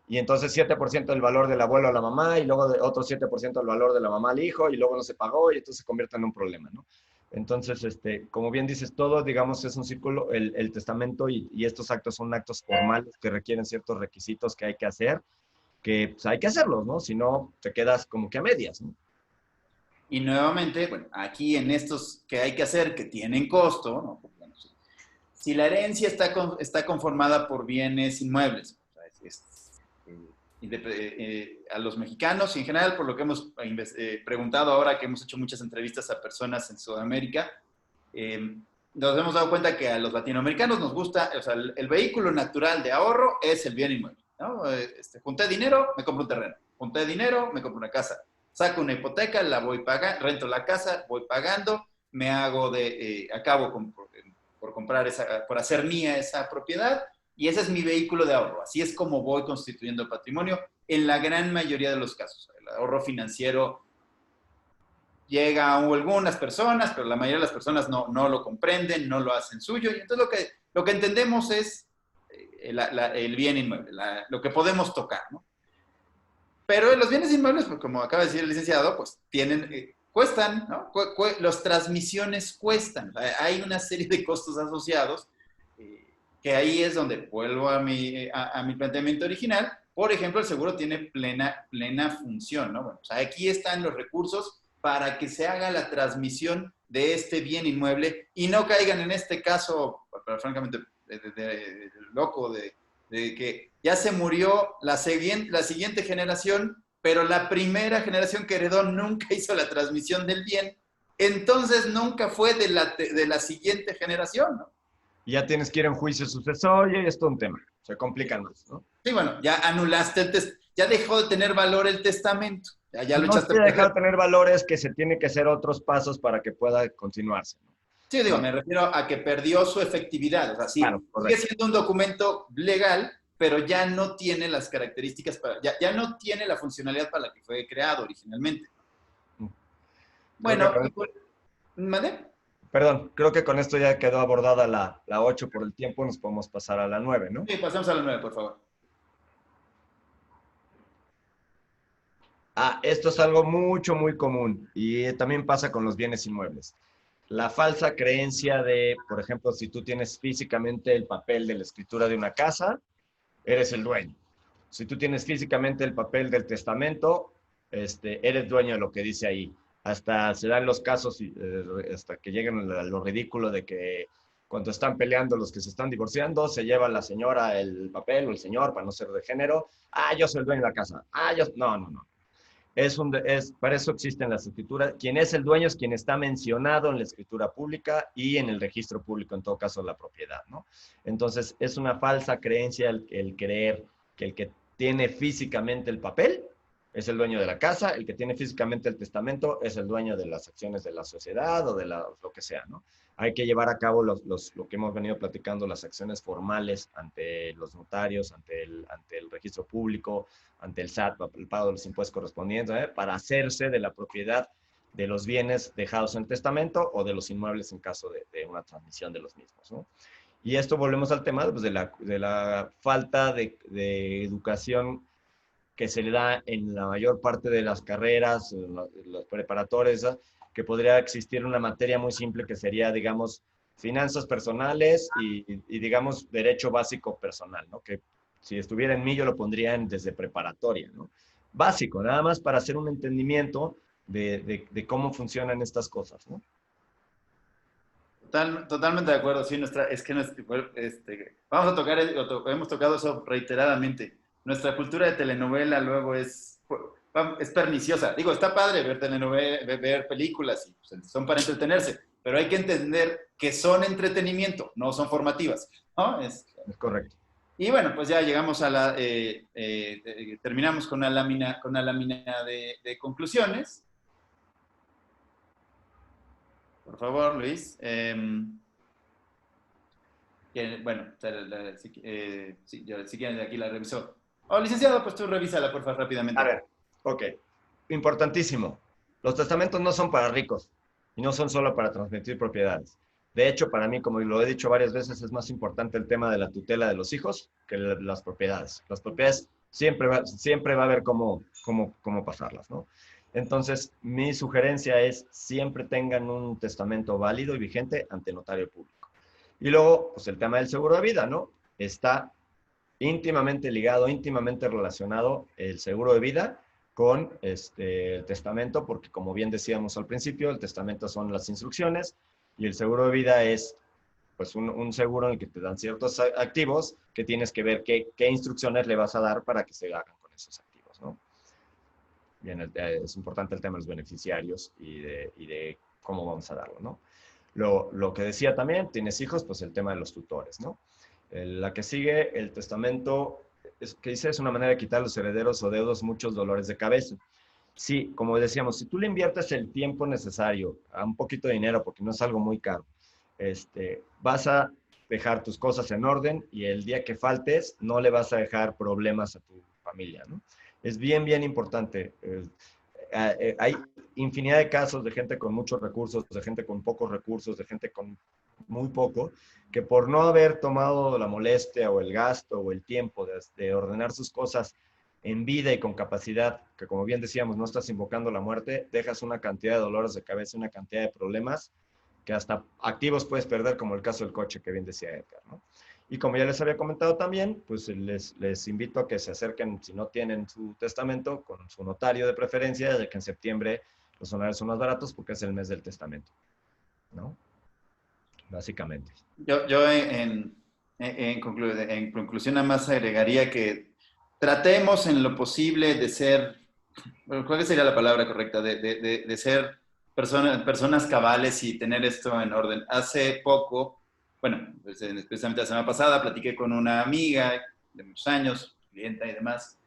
Y entonces 7% del valor del abuelo a la mamá y luego otro 7% del valor de la mamá al hijo y luego no se pagó y entonces se convierte en un problema, ¿no? Entonces, como bien dices, todo, digamos, es un círculo, el testamento y estos actos son actos formales que requieren ciertos requisitos que hay que hacer, que pues, hay que hacerlos, ¿no? Si no, te quedas como que a medias, ¿no? Y nuevamente, bueno, aquí en estos que hay que hacer, que tienen costo, ¿no? Bueno, si la herencia está conformada por bienes inmuebles, o sea, a los mexicanos y en general, por lo que hemos preguntado ahora que hemos hecho muchas entrevistas a personas en Sudamérica, nos hemos dado cuenta que a los latinoamericanos nos gusta, o sea, el vehículo natural de ahorro es el bien inmueble, ¿no? Junté dinero, me compro un terreno. Junté dinero, me compro una casa. Saco una hipoteca, la voy pagando, rento la casa, voy pagando, me hago acabo por comprar por hacer mía esa propiedad, y ese es mi vehículo de ahorro. Así es como voy constituyendo patrimonio en la gran mayoría de los casos. El ahorro financiero llega a algunas personas, pero la mayoría de las personas no lo comprenden, no lo hacen suyo, y entonces lo que entendemos es el bien inmueble, lo que podemos tocar, ¿no? Pero los bienes inmuebles, pues, como acaba de decir el licenciado, pues cuestan, ¿no? Las transmisiones cuestan. Hay una serie de costos asociados, que ahí es donde vuelvo a mi planteamiento original. Por ejemplo, el seguro tiene plena función, ¿no? Bueno, o sea, aquí están los recursos para que se haga la transmisión de este bien inmueble y no caigan en este caso, pero francamente, loco, de que ya se murió la siguiente generación, pero la primera generación que heredó nunca hizo la transmisión del bien, entonces nunca fue de la siguiente generación, ¿no? Y ya tienes que ir a un juicio sucesorio y es todo un tema. Se complican más, ¿no? Sí, bueno, ya anulaste ya dejó de tener valor el testamento. Ya lo no echaste se deja de tener valores, que se tiene que hacer otros pasos para que pueda continuarse, ¿no? Sí, digo, me refiero a que perdió su efectividad. O sea, sí, claro, sigue siendo un documento legal, pero ya no tiene las características, ya no tiene la funcionalidad para la que fue creado originalmente. Bueno, ¿mande? Perdón, creo que con esto ya quedó abordada la 8 por el tiempo, nos podemos pasar a la 9, ¿no? Sí, pasemos a la 9, por favor. Esto es algo muy común y también pasa con los bienes inmuebles. La falsa creencia de, por ejemplo, si tú tienes físicamente el papel de la escritura de una casa, eres el dueño. Si tú tienes físicamente el papel del testamento, eres dueño de lo que dice ahí. Hasta se dan los casos, hasta que llegan a lo ridículo de que Cuando están peleando los que se están divorciando, se lleva la señora el papel o el señor, para no ser de género. Ah, yo soy el dueño de la casa. Ah, yo... No, no, no. Para eso existen las escrituras. Quien es el dueño es quien está mencionado en la escritura pública y en el registro público, en todo caso, la propiedad, ¿no? Entonces, es una falsa creencia el creer que el que tiene físicamente el papel es el dueño de la casa, el que tiene físicamente el testamento es el dueño de las acciones de la sociedad o de lo que sea, ¿no? Hay que llevar a cabo lo que hemos venido platicando, las acciones formales ante los notarios, ante el registro público, ante el SAT, el pago de los impuestos correspondientes, para hacerse de la propiedad de los bienes dejados en testamento o de los inmuebles en caso de una transmisión de los mismos, ¿no? Y esto volvemos al tema pues, de la falta de educación que se le da en la mayor parte de las carreras, los preparatorios, que podría existir una materia muy simple que sería, digamos, finanzas personales y digamos, derecho básico personal, ¿no? Que si estuviera en mí, yo lo pondría desde preparatoria, ¿no? Básico, nada más para hacer un entendimiento de cómo funcionan estas cosas, ¿no? Totalmente de acuerdo, sí, vamos a tocar, hemos tocado eso reiteradamente. Nuestra cultura de telenovela luego es perniciosa. Digo, está padre ver telenovela, ver películas, y, pues, son para entretenerse, pero hay que entender que son entretenimiento, no son formativas, ¿no? Es correcto. Y bueno, pues ya llegamos a terminamos con una lámina de conclusiones. Por favor, Luis. Bueno, si quieren, aquí la revisó. Licenciado, pues tú revísala, por favor, rápidamente. A ver, ok. Importantísimo. Los testamentos no son para ricos y no son solo para transmitir propiedades. De hecho, para mí, como lo he dicho varias veces, es más importante el tema de la tutela de los hijos que las propiedades. Las propiedades siempre va a haber cómo pasarlas, ¿no? Entonces, mi sugerencia es siempre tengan un testamento válido y vigente ante notario público. Y luego, pues el tema del seguro de vida, ¿no? Está íntimamente ligado, íntimamente relacionado el seguro de vida con el testamento, porque como bien decíamos al principio, el testamento son las instrucciones y el seguro de vida es pues un seguro en el que te dan ciertos activos que tienes que ver qué instrucciones le vas a dar para que se hagan con esos activos, ¿no? Bien, es importante el tema de los beneficiarios y de cómo vamos a darlo, ¿no? Lo que decía también, tienes hijos, pues el tema de los tutores, ¿no? La que sigue, el testamento, que dice, es una manera de quitar a los herederos o deudos muchos dolores de cabeza. Sí, como decíamos, si tú le inviertes el tiempo necesario a un poquito de dinero, porque no es algo muy caro, vas a dejar tus cosas en orden y el día que faltes no le vas a dejar problemas a tu familia, ¿no? Es bien, bien importante. Hay infinidad de casos de gente con muchos recursos, de gente con pocos recursos, de gente con muy poco, que por no haber tomado la molestia o el gasto o el tiempo de ordenar sus cosas en vida y con capacidad, que como bien decíamos, no estás invocando la muerte, dejas una cantidad de dolores de cabeza, una cantidad de problemas que hasta activos puedes perder, como el caso del coche que bien decía Edgar, ¿no? Y como ya les había comentado también, pues les invito a que se acerquen, si no tienen su testamento, con su notario de preferencia, de que en septiembre los honorarios son más baratos porque es el mes del testamento, ¿no? Básicamente. Yo en conclusión nada más agregaría que tratemos en lo posible de ser, ¿cuál sería la palabra correcta? De ser personas cabales y tener esto en orden. Hace poco, bueno, precisamente la semana pasada, platiqué con una amiga de muchos años, clienta y demás,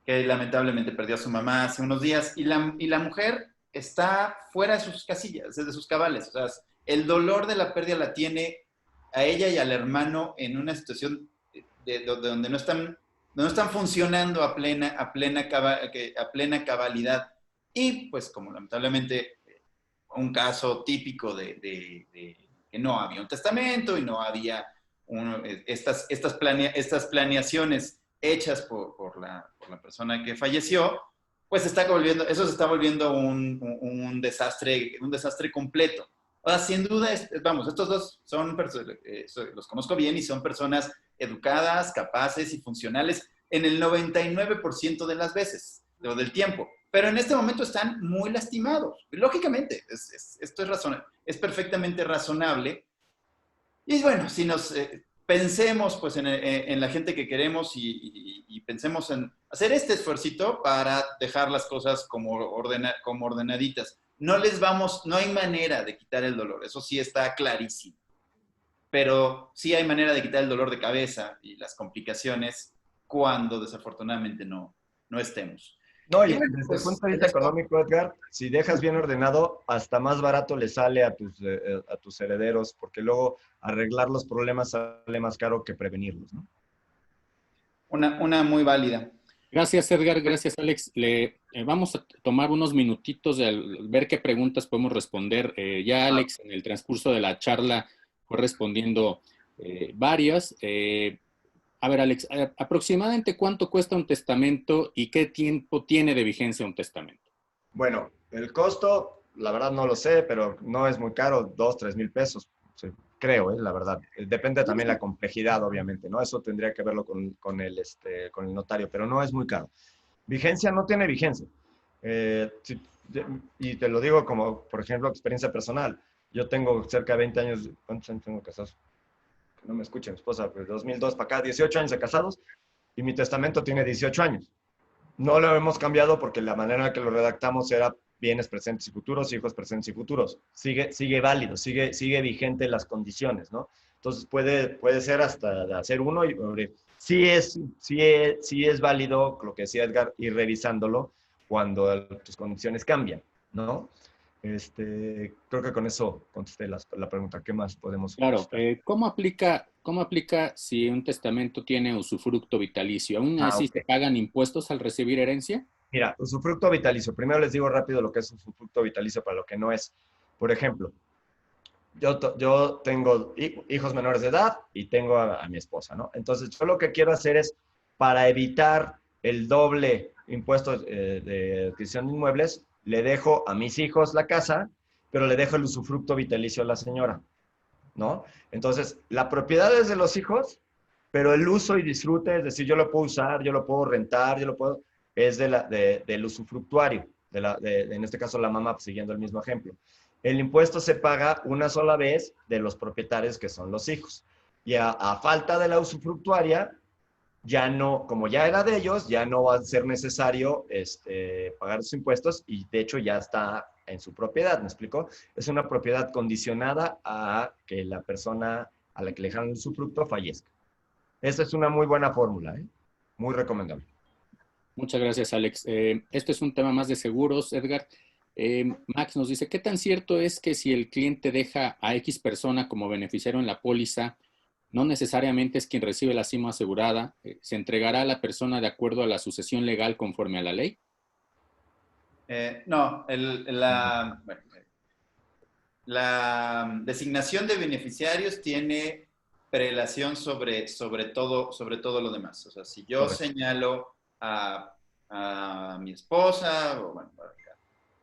que lamentablemente perdió a su mamá hace unos días, y la mujer está fuera de sus casillas, de sus cabales. O sea, el dolor de la pérdida la tiene a ella y al hermano en una situación donde no están funcionando a plena cabalidad. Y pues como lamentablemente un caso típico de que no había un testamento y no había estas planeaciones hechas por la persona que falleció, pues eso se está volviendo un desastre completo. O sea, sin duda, vamos, estos dos los conozco bien y son personas educadas, capaces y funcionales en el 99% de las veces, o del tiempo. Pero en este momento están muy lastimados. Lógicamente, esto es perfectamente razonable. Y bueno, si nos pensemos pues en la gente que queremos y pensemos en hacer este esfuercito para dejar las cosas como ordenaditas. No hay manera de quitar el dolor, eso sí está clarísimo. Pero sí hay manera de quitar el dolor de cabeza y las complicaciones cuando desafortunadamente no estemos. No, Y y bueno, desde el pues punto de en vista esto, económico, Edgar, si dejas bien ordenado, hasta más barato le sale a tus herederos, porque luego arreglar los problemas sale más caro que prevenirlos, ¿no? una muy válida. Gracias, Edgar. Gracias, Alex. Vamos a tomar unos minutitos de ver qué preguntas podemos responder. Ya Alex, en el transcurso de la charla, fue respondiendo varias. A ver, Alex, aproximadamente cuánto cuesta un testamento y qué tiempo tiene de vigencia un testamento. Bueno, el costo, la verdad no lo sé, pero no es muy caro, 2, 3 mil pesos, sí, creo, la verdad. Depende también la complejidad, obviamente, ¿no? Eso tendría que verlo con el notario, pero no es muy caro. Vigencia no tiene vigencia. Y te lo digo como, por ejemplo, experiencia personal. Yo tengo cerca de 20 años, ¿cuántos años tengo casados? Que no me escuche mi esposa, pues 2002 para acá, 18 años de casados, y mi testamento tiene 18 años. No lo hemos cambiado porque la manera en que lo redactamos era bienes presentes y futuros, hijos presentes y futuros. Sigue válido, sigue vigente las condiciones, ¿no? Entonces puede ser hasta de hacer uno y sí es válido lo que decía Edgar, ir revisándolo cuando tus condiciones cambian, ¿no? Creo que con eso contesté la pregunta. ¿Qué más podemos Claro, contestar? ¿cómo aplica si un testamento tiene usufructo vitalicio? ¿Aún así Ok. se pagan impuestos al recibir herencia? Mira, usufructo vitalicio. Primero les digo rápido lo que es usufructo vitalicio para lo que no es. Por ejemplo, yo tengo hijos menores de edad y tengo a mi esposa, ¿no? Entonces, yo lo que quiero hacer es, para evitar el doble impuesto de adquisición de inmuebles, le dejo a mis hijos la casa, pero le dejo el usufructo vitalicio a la señora, ¿no? Entonces, la propiedad es de los hijos, pero el uso y disfrute, es decir, yo lo puedo usar, yo lo puedo rentar, es del usufructuario, en este caso la mamá, pues, siguiendo el mismo ejemplo. El impuesto se paga una sola vez de los propietarios, que son los hijos. Y a falta de la usufructuaria, ya no, como ya era de ellos, ya no va a ser necesario pagar sus impuestos y de hecho ya está en su propiedad, ¿me explico? Es una propiedad condicionada a que la persona a la que le dejaron el usufructo fallezca. Esa es una muy buena fórmula, ¿eh? Muy recomendable. Muchas gracias, Alex. Este es un tema más de seguros, Edgar. Max nos dice, ¿qué tan cierto es que si el cliente deja a X persona como beneficiario en la póliza, no necesariamente es quien recibe la suma asegurada, se entregará a la persona de acuerdo a la sucesión legal conforme a la ley? No, bueno, la designación de beneficiarios tiene prelación sobre todo lo demás. O sea, si yo Correcto. señalo a mi esposa o bueno,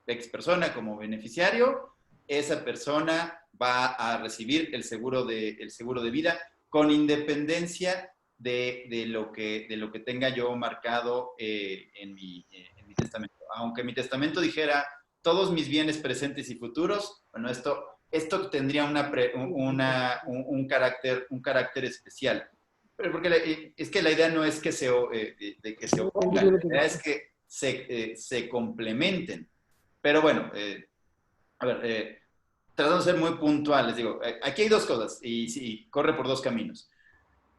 X persona como beneficiario, esa persona va a recibir el seguro de vida con independencia de lo que tenga yo marcado en mi testamento. Aunque mi testamento dijera todos mis bienes presentes y futuros, bueno, esto tendría un carácter especial. Pero porque es que la idea no es que de que se opongan, la idea es que se complementen. Pero bueno, a ver, tratando de ser muy puntuales, digo, aquí hay dos cosas y corre por dos caminos.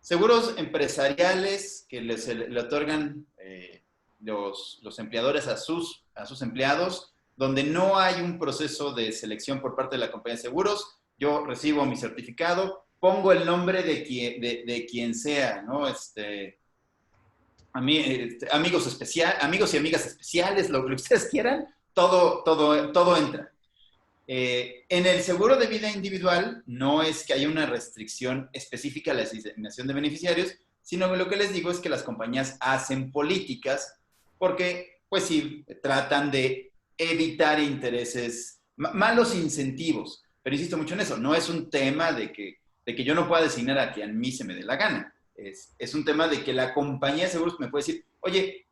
Seguros empresariales que le otorgan los empleadores a sus empleados, donde no hay un proceso de selección por parte de la compañía de seguros. Yo recibo mi certificado, pongo el nombre de quien sea, ¿no? Amigos y amigas especiales, lo que ustedes quieran, todo entra. En el seguro de vida individual no es que haya una restricción específica a la designación de beneficiarios, sino que lo que les digo es que las compañías hacen políticas porque, pues sí, tratan de evitar intereses, malos incentivos. Pero insisto mucho en eso, no es un tema de que yo no pueda designar a quien a mí se me dé la gana. Es un tema de que la compañía de seguros me puede decir, oye,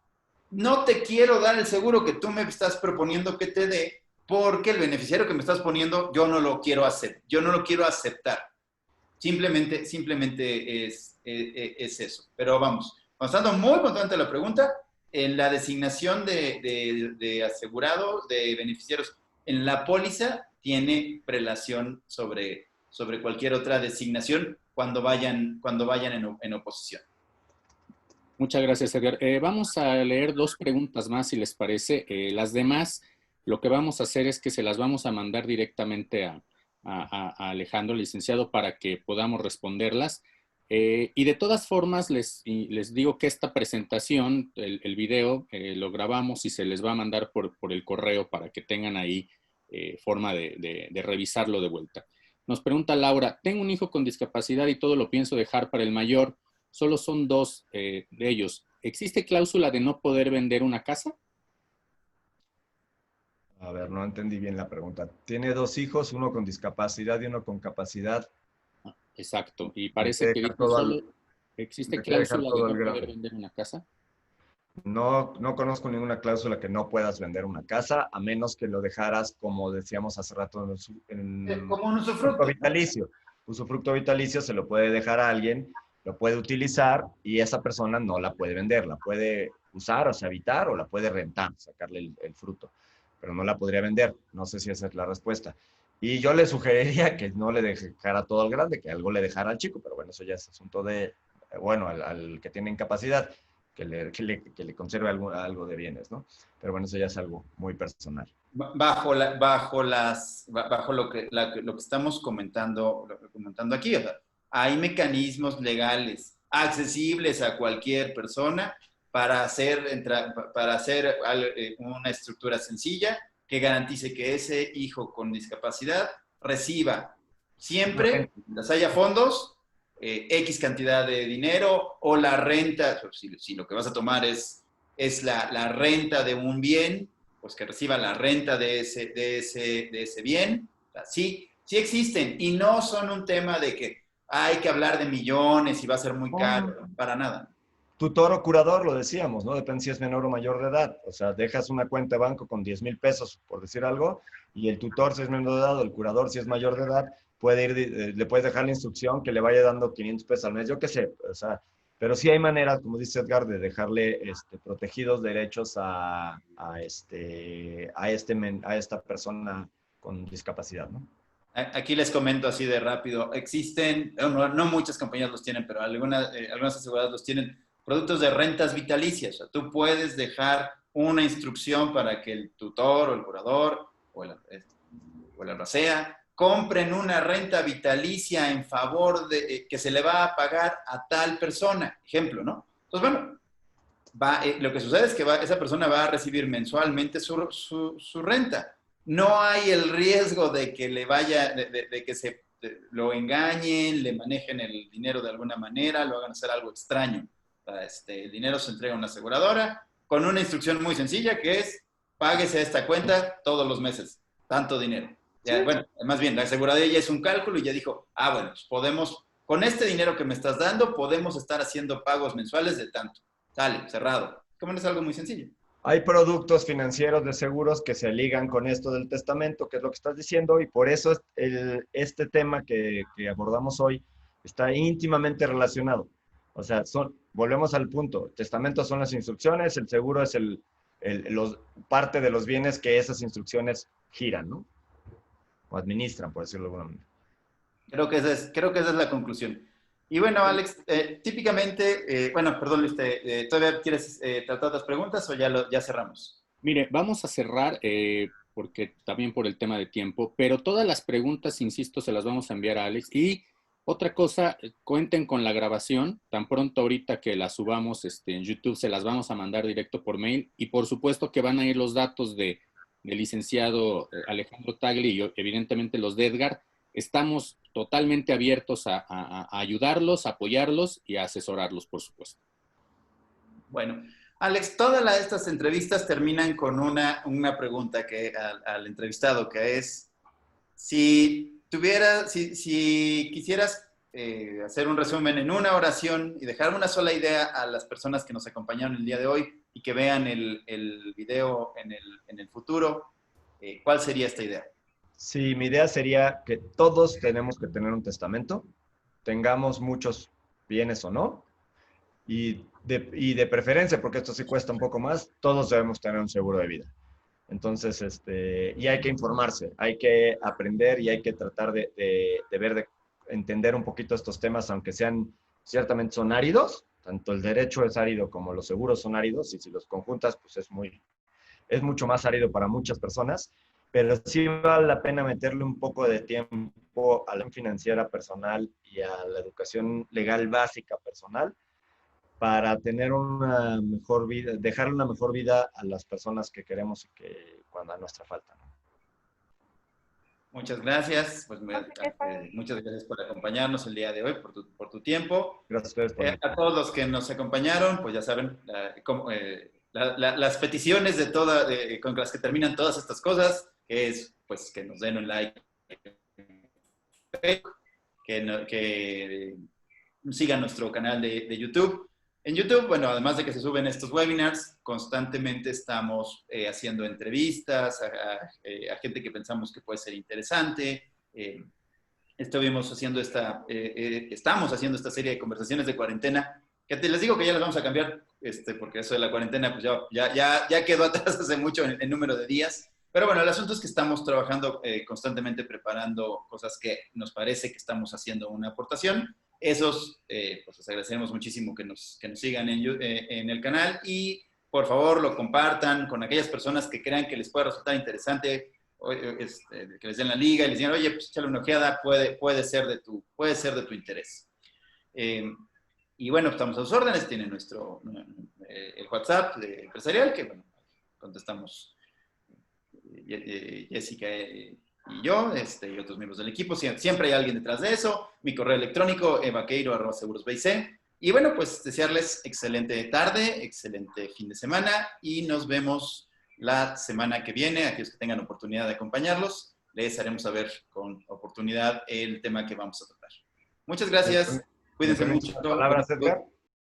no te quiero dar el seguro que tú me estás proponiendo que te dé, porque el beneficiario que me estás poniendo yo no lo quiero aceptar. Simplemente es eso. Pero vamos, contestando muy puntualmente la pregunta, en la designación de asegurado, de beneficiarios, en la póliza tiene prelación sobre cualquier otra designación cuando vayan en oposición. Muchas gracias, Edgar. Vamos a leer dos preguntas más, si les parece. Las demás, lo que vamos a hacer es que se las vamos a mandar directamente a Alejandro, licenciado, para que podamos responderlas. Y de todas formas, les digo que esta presentación, el video, lo grabamos y se les va a mandar por el correo para que tengan ahí forma de revisarlo de vuelta. Nos pregunta Laura, tengo un hijo con discapacidad y todo lo pienso dejar para el mayor. Solo son dos de ellos. ¿Existe cláusula de no poder vender una casa? A ver, no entendí bien la pregunta. Tiene dos hijos, uno con discapacidad y uno con capacidad. Exacto. Y Me parece que dejar dice todo solo, ¿existe me quiere dejar cláusula de todo no al poder grano. vender una casa? No, no conozco ninguna cláusula que no puedas vender una casa, a menos que lo dejaras, como decíamos hace rato, en Como un usufructo usufructo. vitalicio. Usufructo vitalicio se lo puede dejar a alguien, lo puede utilizar y esa persona no la puede vender, la puede usar, o sea, habitar, o la puede rentar, sacarle el fruto, pero no la podría vender. No sé si esa es la respuesta. Y yo le sugeriría que no le dejara todo al grande, que algo le dejara al chico, pero bueno, eso ya es asunto de, bueno, al que tiene incapacidad, que le conserve algo de bienes, ¿no? Pero bueno, eso ya es algo muy personal. Bajo lo que estamos comentando aquí. O sea, hay mecanismos legales accesibles a cualquier persona para hacer una estructura sencilla que garantice que ese hijo con discapacidad reciba siempre, las haya fondos, X cantidad de dinero o la renta, si lo que vas a tomar es la renta de un bien, pues que reciba la renta de ese bien. O sea, sí existen y no son un tema de que hay que hablar de millones y va a ser muy caro, para nada. Tutor o curador, lo decíamos, ¿no? Depende si es menor o mayor de edad. O sea, dejas una cuenta de banco con 10,000 pesos, por decir algo, y el tutor, si es menor de edad, o el curador, si es mayor de edad, puede ir, le puedes dejar la instrucción que le vaya dando 500 pesos al mes, yo qué sé. O sea, pero sí hay maneras, como dice Edgar, de dejarle protegidos derechos a esta persona con discapacidad, ¿no? Aquí les comento así de rápido. Existen, no muchas compañías los tienen, pero algunas aseguradoras los tienen, productos de rentas vitalicias. O sea, tú puedes dejar una instrucción para que el tutor o el curador o el albacea compren una renta vitalicia en favor de que se le va a pagar a tal persona. Ejemplo, ¿no? Entonces, bueno, lo que sucede es que esa persona va a recibir mensualmente su renta. No hay el riesgo de que le vaya, de que lo engañen, le manejen el dinero de alguna manera, lo hagan hacer algo extraño. O sea, el dinero se entrega a una aseguradora con una instrucción muy sencilla que es páguese a esta cuenta todos los meses, tanto dinero. Ya, bueno, más bien, la aseguradora ya es un cálculo y ya dijo, bueno, pues con este dinero que me estás dando, podemos estar haciendo pagos mensuales de tanto. Sale, cerrado. Como no es algo muy sencillo. Hay productos financieros de seguros que se ligan con esto del testamento, que es lo que estás diciendo, y por eso este tema que abordamos hoy está íntimamente relacionado. O sea, volvemos al punto, testamentos son las instrucciones, el seguro es parte de los bienes que esas instrucciones giran, ¿no? O administran, por decirlo de alguna manera. Creo que esa es la conclusión. Y bueno, Alex, típicamente, bueno, perdón, Luis, ¿todavía quieres tratar otras preguntas o ya cerramos? Mire, vamos a cerrar porque también por el tema de tiempo, pero todas las preguntas, insisto, se las vamos a enviar a Alex. Y otra cosa, cuenten con la grabación, tan pronto ahorita que la subamos en YouTube, se las vamos a mandar directo por mail y por supuesto que van a ir los datos del licenciado Alejandro Tagle y evidentemente los de Edgar. Estamos totalmente abiertos a ayudarlos, a apoyarlos y a asesorarlos, por supuesto. Bueno, Alex, todas estas entrevistas terminan con una pregunta al entrevistado, que es, si quisieras hacer un resumen en una oración y dejar una sola idea a las personas que nos acompañaron el día de hoy y que vean el video en el futuro, ¿cuál sería esta idea? Sí, mi idea sería que todos tenemos que tener un testamento, tengamos muchos bienes o no. Y de preferencia, porque esto sí cuesta un poco más, todos debemos tener un seguro de vida. Entonces, y hay que informarse, hay que aprender y hay que tratar de entender un poquito estos temas, aunque ciertamente son áridos, tanto el derecho es árido como los seguros son áridos, y si los conjuntas, pues es mucho más árido para muchas personas, pero sí vale la pena meterle un poco de tiempo a la financiera personal y a la educación legal básica personal para tener una mejor vida, dejarle una mejor vida a las personas que queremos y que cuando a nuestra falta, ¿no? Muchas gracias. Pues muchas gracias por acompañarnos el día de hoy, por tu tiempo. Gracias a ustedes por a todos los que nos acompañaron, pues ya saben, las peticiones con las que terminan todas estas cosas, que es pues que nos den un like, que sigan nuestro canal de YouTube. En YouTube, bueno, además de que se suben estos webinars, constantemente estamos haciendo entrevistas a gente que pensamos que puede ser interesante. Estamos haciendo esta serie de conversaciones de cuarentena, que les digo que ya las vamos a cambiar, porque eso de la cuarentena pues ya quedó atrás hace mucho en número de días. Pero bueno, el asunto es que estamos trabajando constantemente preparando cosas que nos parece que estamos haciendo una aportación. Esos, pues les agradecemos muchísimo que nos sigan en el canal y por favor lo compartan con aquellas personas que crean que les pueda resultar interesante, que les den la liga y les digan, oye, pues échale una ojeada, puede ser de tu interés. Y bueno, estamos a sus órdenes, tienen el WhatsApp empresarial, que bueno, contestamos Jessica y yo, y otros miembros del equipo. Siempre hay alguien detrás de eso. Mi correo electrónico, evaqueiro@segurosbc. Y bueno, pues desearles excelente tarde, excelente fin de semana y nos vemos la semana que viene. Aquellos que tengan oportunidad de acompañarlos, les haremos saber con oportunidad el tema que vamos a tratar. Muchas gracias. Cuídense mucho. Palabras, Edgar.